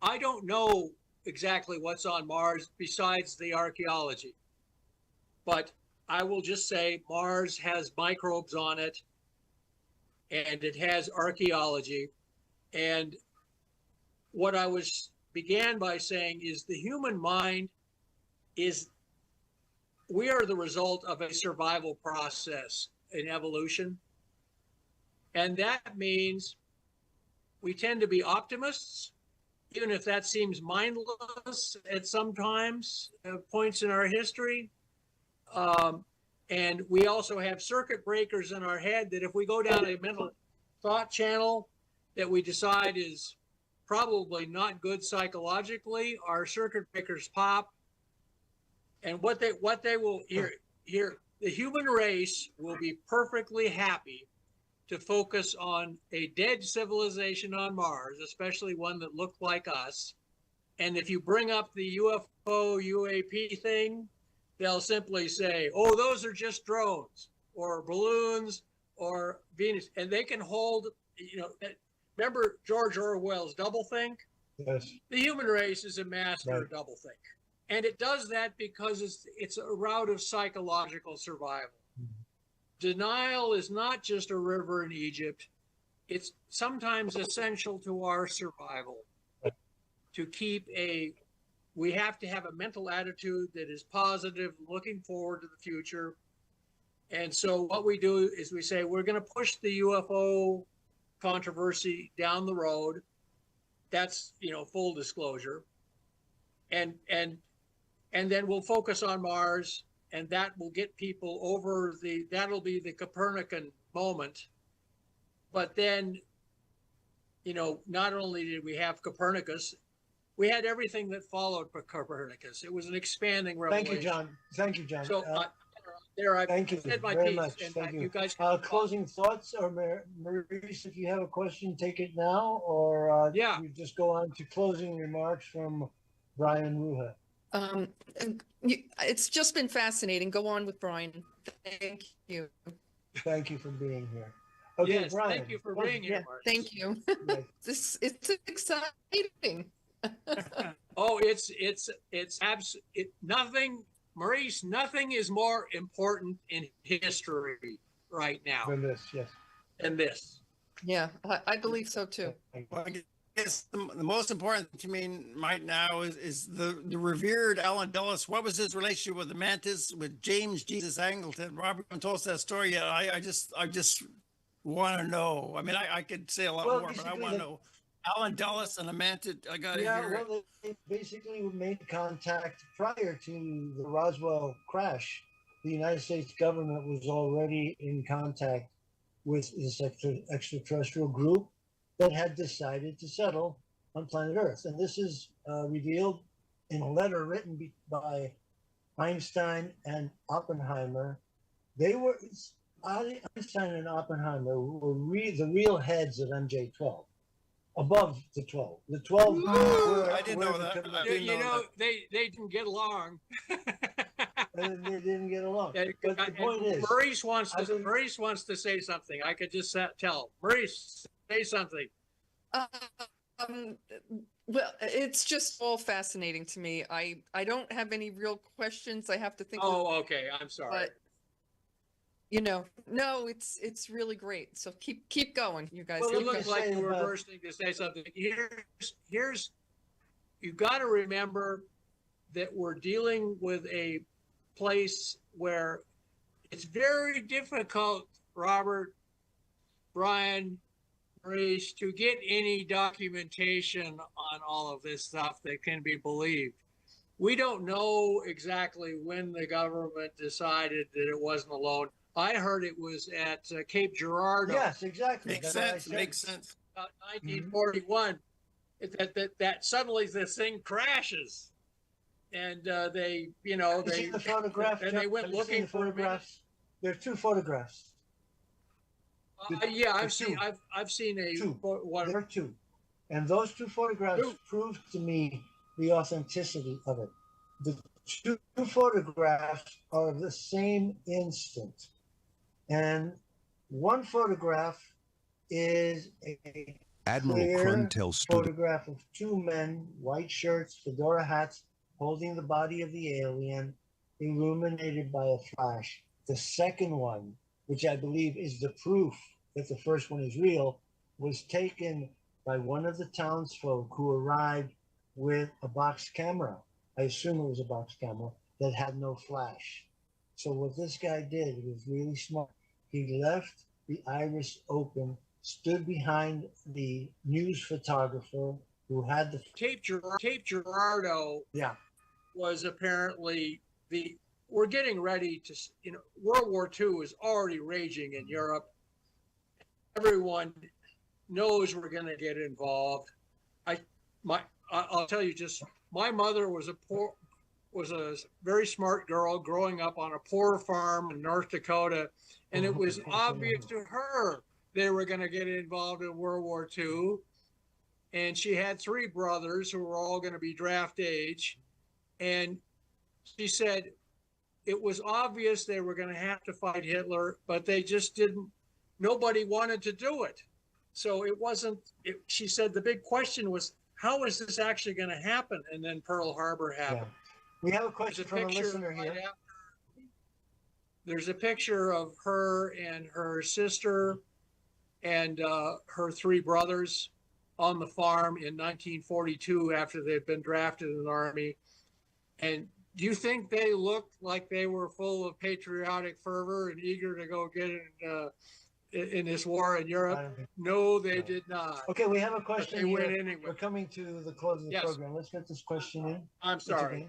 K: I don't know exactly what's on Mars besides the archaeology. But I will just say Mars has microbes on it, and it has archaeology. And what I began by saying is the human mind we are the result of a survival process in evolution. And that means we tend to be optimists, even if that seems mindless at sometimes points in our history. And we also have circuit breakers in our head that if we go down a mental thought channel that we decide is probably not good psychologically, our circuit breakers pop. And what they will here, the human race will be perfectly happy to focus on a dead civilization on Mars, especially one that looked like us. And if you bring up the UFO, UAP thing, they'll simply say, oh, those are just drones or balloons or Venus. And they can hold, remember George Orwell's doublethink?
A: Yes.
K: The human race is a master of doublethink. And it does that because it's a route of psychological survival. Denial is not just a river in Egypt. It's sometimes essential to our survival. To keep we have to have a mental attitude that is positive, looking forward to the future. And so what we do is we say, we're going to push the UFO controversy down the road. That's, full disclosure. And then we'll focus on Mars, and that will get people over that'll be the Copernican moment. But then, not only did we have Copernicus, we had everything that followed Copernicus. It was an expanding revelation.
A: Thank you, John.
K: So
A: thank you
K: said my
A: very
K: piece,
A: much.
K: and
A: Thank you.
K: You guys
A: closing thoughts, or Maurice, if you have a question, take it now, or you just go on to closing remarks from Brian Ruha.
N: It's just been fascinating. Go on with Brian. Thank you.
A: Thank you for being here. Okay,
K: yes,
A: Brian.
K: Thank you for being here, Mark.
N: Thank you. It's exciting.
K: Oh, it's nothing, Maurice. Nothing is more important in history right now
A: than this. Yes.
K: Than this.
N: Yeah, I believe so too.
M: Well, I guess the most important to me right now is the revered Alan Dulles. What was his relationship with the Mantis, with James Jesus Angleton? Robert told us that story yet. I just want to know. I mean, I could say a lot more, but I want to know. Alan Dulles and the Mantis. I got to hear it.
A: They basically made contact prior to the Roswell crash. The United States government was already in contact with this extraterrestrial group that had decided to settle on planet Earth. And this is revealed in a letter written by Einstein and Oppenheimer. Einstein and Oppenheimer were the real heads of MJ-12, above the 12. The 12
M: I didn't know that.
K: They didn't get along.
A: And they didn't get along. But the point is,
K: Maurice wants to say something. I could just tell. Maurice, say something.
N: Well, it's just all fascinating to me. I don't have any real questions. I have to think.
K: Oh, okay. I'm sorry.
N: But no, it's really great. So keep going, you guys.
K: Well, it looks like you were bursting to say something. Here's you've got to remember that we're dealing with a place where it's very difficult, Robert, Brian, Maurice, to get any documentation on all of this stuff that can be believed. We don't know exactly when the government decided that it wasn't alone. I heard it was at Cape Girardeau.
A: Yes, exactly.
M: Makes sense.
K: About 1941, that suddenly this thing crashes. And they
A: see the photograph,
K: and they went looking for
A: photographs. There are two photographs.
K: I've seen
A: two.
K: One.
A: There are two, and those two photographs prove to me the authenticity of it. The two photographs are of the same instant, and one photograph is a clear photograph of two men, white shirts, fedora hats, holding the body of the alien, illuminated by a flash. The second one, which I believe is the proof that the first one is real, was taken by one of the townsfolk who arrived with a box camera. I assume it was a box camera that had no flash. So what this guy did was really smart. He left the iris open, stood behind the news photographer who had the
K: Cape Girardeau was apparently we're getting ready to, World War II is already raging in Europe. Everyone knows we're going to get involved. I'll tell you just, my mother was a very smart girl growing up on a poor farm in North Dakota, and it was obvious to her they were going to get involved in World War II. And she had 3 brothers who were all going to be draft age. And she said it was obvious they were going to have to fight Hitler, but they just didn't, nobody wanted to do it. So it wasn't, she said the big question was, how is this actually going to happen? And then Pearl Harbor happened.
A: We have a question from a listener here.
K: There's a picture of her and her sister and her 3 brothers on the farm in 1942 after they'd been drafted in the Army. And do you think they looked like they were full of patriotic fervor and eager to go get in this war in Europe? No, they did not.
A: Okay, we have a question
K: They
A: here.
K: went anyway.
A: We're coming to the close of the program. Let's get this question in.
K: I'm sorry.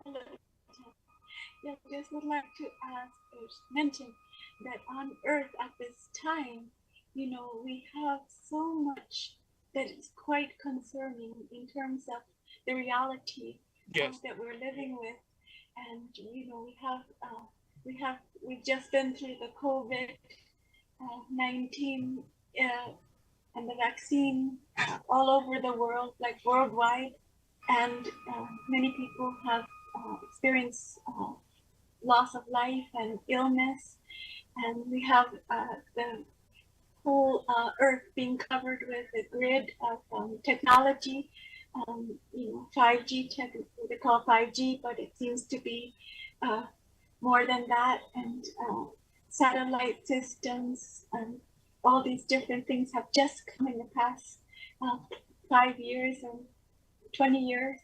H: Hello. Yeah, I just would like to ask or mention that on Earth at this time, we have so much that is quite concerning in terms of the reality that we're living with. And, we've just been through the COVID-19 and the vaccine all over the world, like worldwide. And many people have experienced loss of life and illness. And we have the whole Earth being covered with a grid of technology, 5G tech, what they call 5G, but it seems to be more than that, and satellite systems, and all these different things have just come in the past 5 years or 20 years.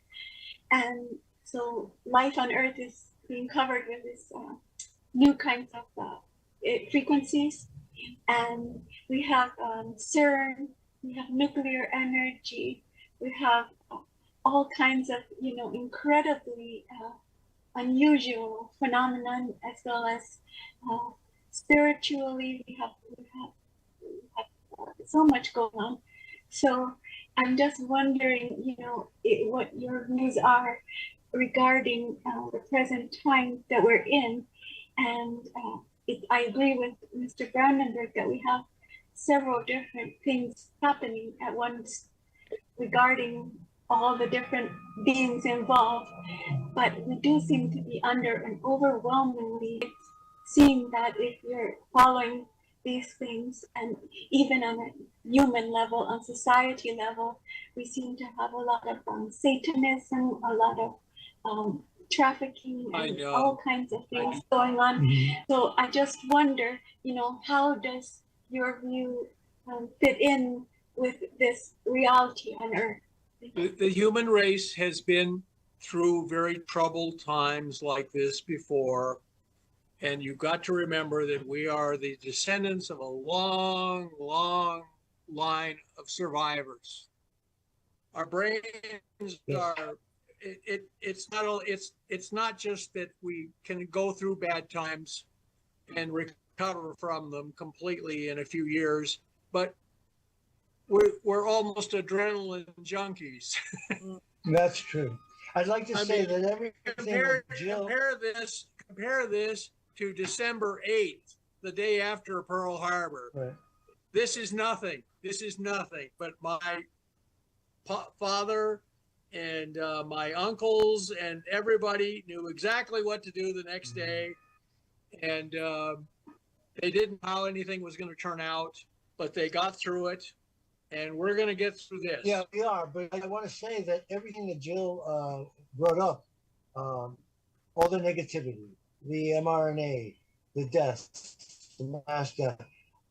H: And so life on Earth is being covered with this new kinds of frequencies. And we have CERN, we have nuclear energy, we have all kinds of, incredibly unusual phenomenon, as well as spiritually, we have so much going on. So I'm just wondering, what your views are regarding the present time that we're in. And I agree with Mr. Brandenburg that we have several different things happening at once regarding all the different beings involved, but we do seem to be under an overwhelmingly, seeing that if you're following these things, and even on a human level, on society level, we seem to have a lot of Satanism, a lot of trafficking, and all kinds of things going on. So I just wonder, how does your view fit in with this reality on Earth?
K: The human race has been through very troubled times like this before. And you've got to remember that we are the descendants of a long, long line of survivors. Our brains are, it's not just that we can go through bad times and recover from them completely in a few years, but we're almost adrenaline junkies.
A: That's true. I'd like to say that everything
K: compare this to December 8th, the day after Pearl Harbor.
A: Right.
K: This is nothing. This is nothing. But my father and my uncles and everybody knew exactly what to do the next day. And they didn't know how anything was going to turn out, but they got through it. And we're going to get through this.
A: Yeah, we are. But I want to say that everything that Jill brought up all the negativity, the mRNA, the deaths, the mass death.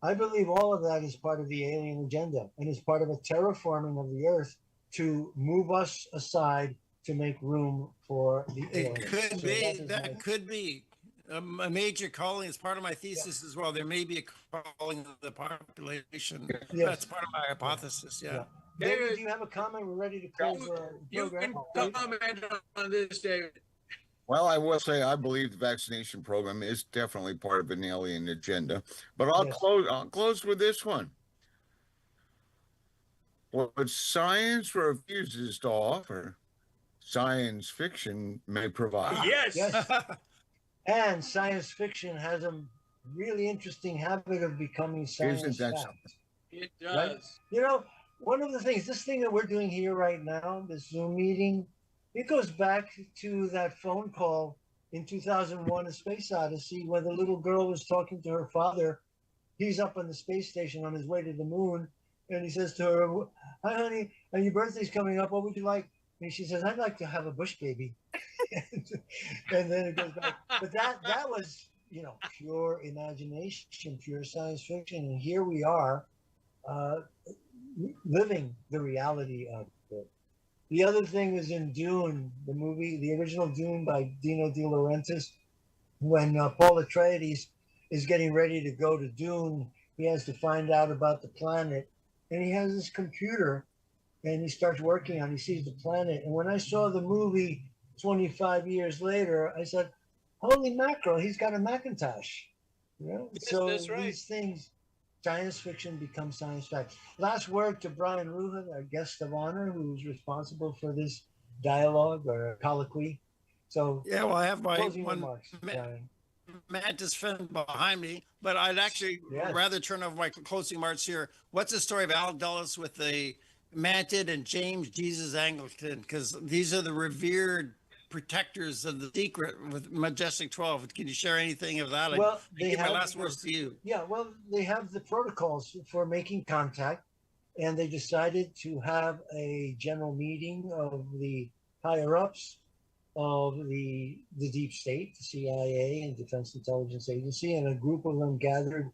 A: I believe all of that is part of the alien agenda and is part of a terraforming of the Earth to move us aside to make room for the aliens.
M: It could
A: So
M: be,
A: that
M: that could be a major calling. As part of my thesis as well. There may be a calling of the population.
A: Yes.
M: That's part of my hypothesis. Yeah.
A: David, do you have a comment? We're ready to close our
K: You
A: program.
K: can comment on this, David.
O: Well, I will say I believe the vaccination program is definitely part of an alien agenda. But I'll close with this one. What science refuses to offer, science fiction may provide.
A: Yes. And science fiction has a really interesting habit of becoming science
O: Isn't that
A: fact.
O: something?
K: It does.
A: Right? You know, one of the things, this thing that we're doing here right now, this Zoom meeting, it goes back to that phone call in 2001, A Space Odyssey, where the little girl was talking to her father. He's up on the space station on his way to the moon. And he says to her, "Hi, honey, and your birthday's coming up. What would you like?" And she says, "I'd like to have a bush baby." And then it goes back. But that was, you know, pure imagination, pure science fiction. And here we are living the reality of it. The other thing is in Dune, the movie, the original Dune by Dino De Laurentiis, when Paul Atreides is getting ready to go to Dune, he has to find out about the planet. And he has this computer and he starts working on it. He sees the planet. And when I saw the movie 25 years later, I said, holy mackerel, he's got a Macintosh. You know?
K: Yes,
A: So
K: that's right.
A: these things, science fiction becomes science fact. Last word to Brian Ruhan, our guest of honor, who's responsible for this dialogue or colloquy. So
M: Yeah, well, I have my
A: closing
M: one
A: remarks, Brian.
M: Mantis fin behind me, but I'd actually rather turn over my closing remarks here. What's the story of Alan Dulles with the Mantid and James Jesus Angleton? Because these are the revered protectors of the secret with Majestic 12. Can you share anything of that?
A: Well,
M: I
A: they
M: give my
A: have
M: last words to you.
A: Yeah, well, they have the protocols for making contact, and they decided to have a general meeting of the higher ups of the deep state, the CIA and Defense Intelligence Agency, and a group of them gathered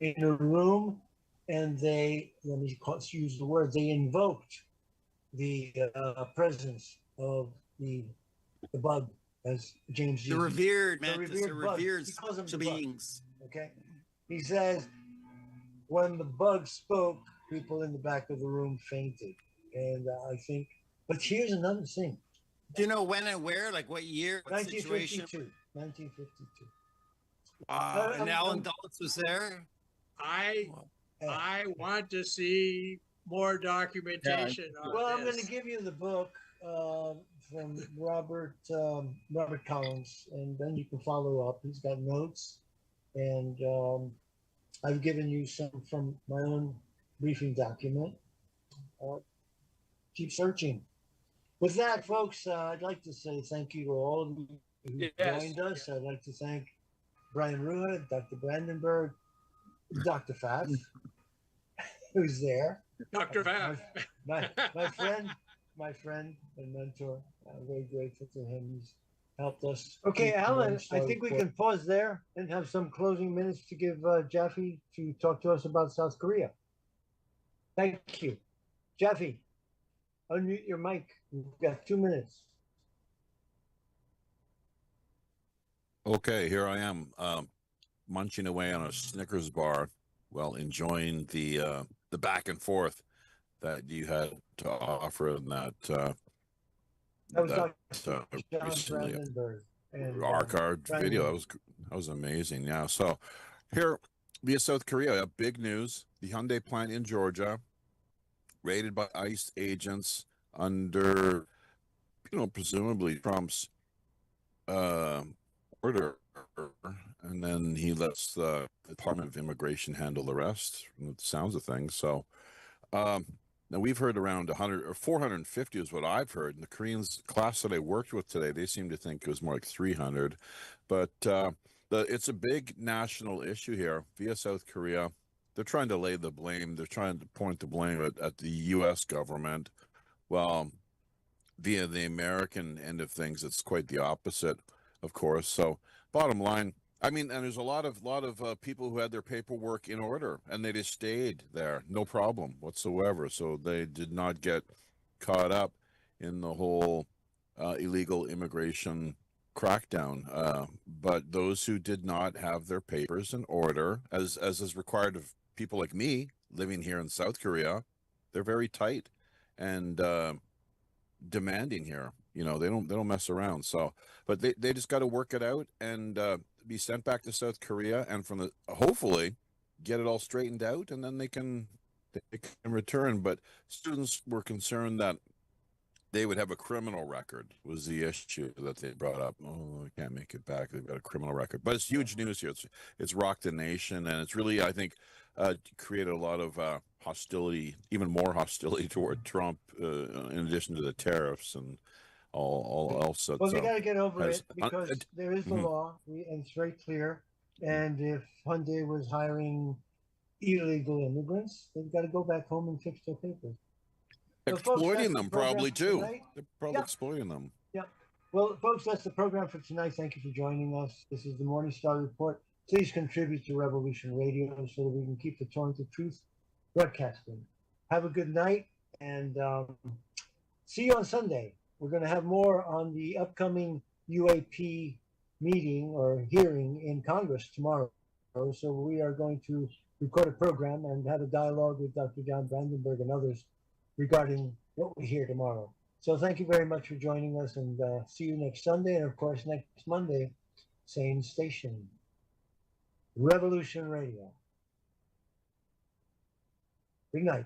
A: in a room, and they, let me use the word, they invoked the presence of the bug, as James
M: The
A: uses.
M: revered
A: The
M: Mantis, the
A: bug.
M: revered
A: He calls them the bug.
M: beings.
A: Okay, he says when the bug spoke, people in the back of the room fainted, and I think. But here's another thing.
M: Do you know when and where? Like what year? What
A: 1952.
M: situation?
A: 1952.
M: Wow. And Alan Dulles was there?
K: I want to see more documentation on
A: Well,
K: this.
A: I'm going to give you the book from Robert Collins, and then you can follow up. He's got notes, and I've given you some from my own briefing document. Keep searching. With that, folks, I'd like to say thank you to all of you who joined us. I'd like to thank Brian Ruha, Dr. Brandenburg, Dr. Pfaff, who's there.
K: Dr. Pfaff.
A: My friend and mentor. I'm very grateful to him. He's helped us. Okay, Alan, I think we can pause there and have some closing minutes to give Jaffe to talk to us about South Korea. Thank you. Jaffe, unmute your mic. We've got 2 minutes.
J: Okay, here I am, munching away on a Snickers bar while enjoying the back and forth that you had to offer in that recently archived video. That was amazing. Yeah. So here via South Korea, big news: the Hyundai plant in Georgia, raided by ICE agents under, presumably Trump's order, and then he lets the Department of Immigration handle the rest, from the sounds of things. So now we've heard around 100 or 450 is what I've heard, and the Koreans class that I worked with today, they seem to think it was more like 300. But it's a big national issue here via South Korea. They're trying to lay the blame. They're trying to point the blame at the U.S. government. Well, via the American end of things, it's quite the opposite. of course. So bottom line, I mean, and there's a lot of people who had their paperwork in order and they just stayed there, no problem whatsoever. So they did not get caught up in the whole illegal immigration crackdown. But those who did not have their papers in order, as is required of people like me living here in South Korea, they're very tight and demanding here. You know, they don't mess around. So, but they just got to work it out and be sent back to South Korea, and from the hopefully get it all straightened out, and then they can return. But students were concerned that they would have a criminal record was the issue that they brought up. Oh, I can't make it back. They've got a criminal record, but it's huge news here. It's rocked the nation, and it's really, I think, created a lot of hostility, even more hostility toward Trump, in addition to the tariffs and all else. That,
A: well, we got to get over
J: has,
A: it because there is the law, and it's very clear. And if Hyundai was hiring illegal immigrants, they've got to go back home and fix their papers.
J: Exploiting them probably too. They're probably exploiting them.
A: Yeah. Well, folks, that's the program for tonight. Thank you for joining us. This is the Morningstar Report. Please contribute to Revolution Radio so that we can keep the torrent of truth broadcasting. Have a good night, and see you on Sunday. We're going to have more on the upcoming UAP meeting or hearing in Congress tomorrow. So we are going to record a program and have a dialogue with Dr. John Brandenburg and others regarding what we hear tomorrow. So thank you very much for joining us, and see you next Sunday. And of course, next Monday, same station, Revolution Radio. Good night.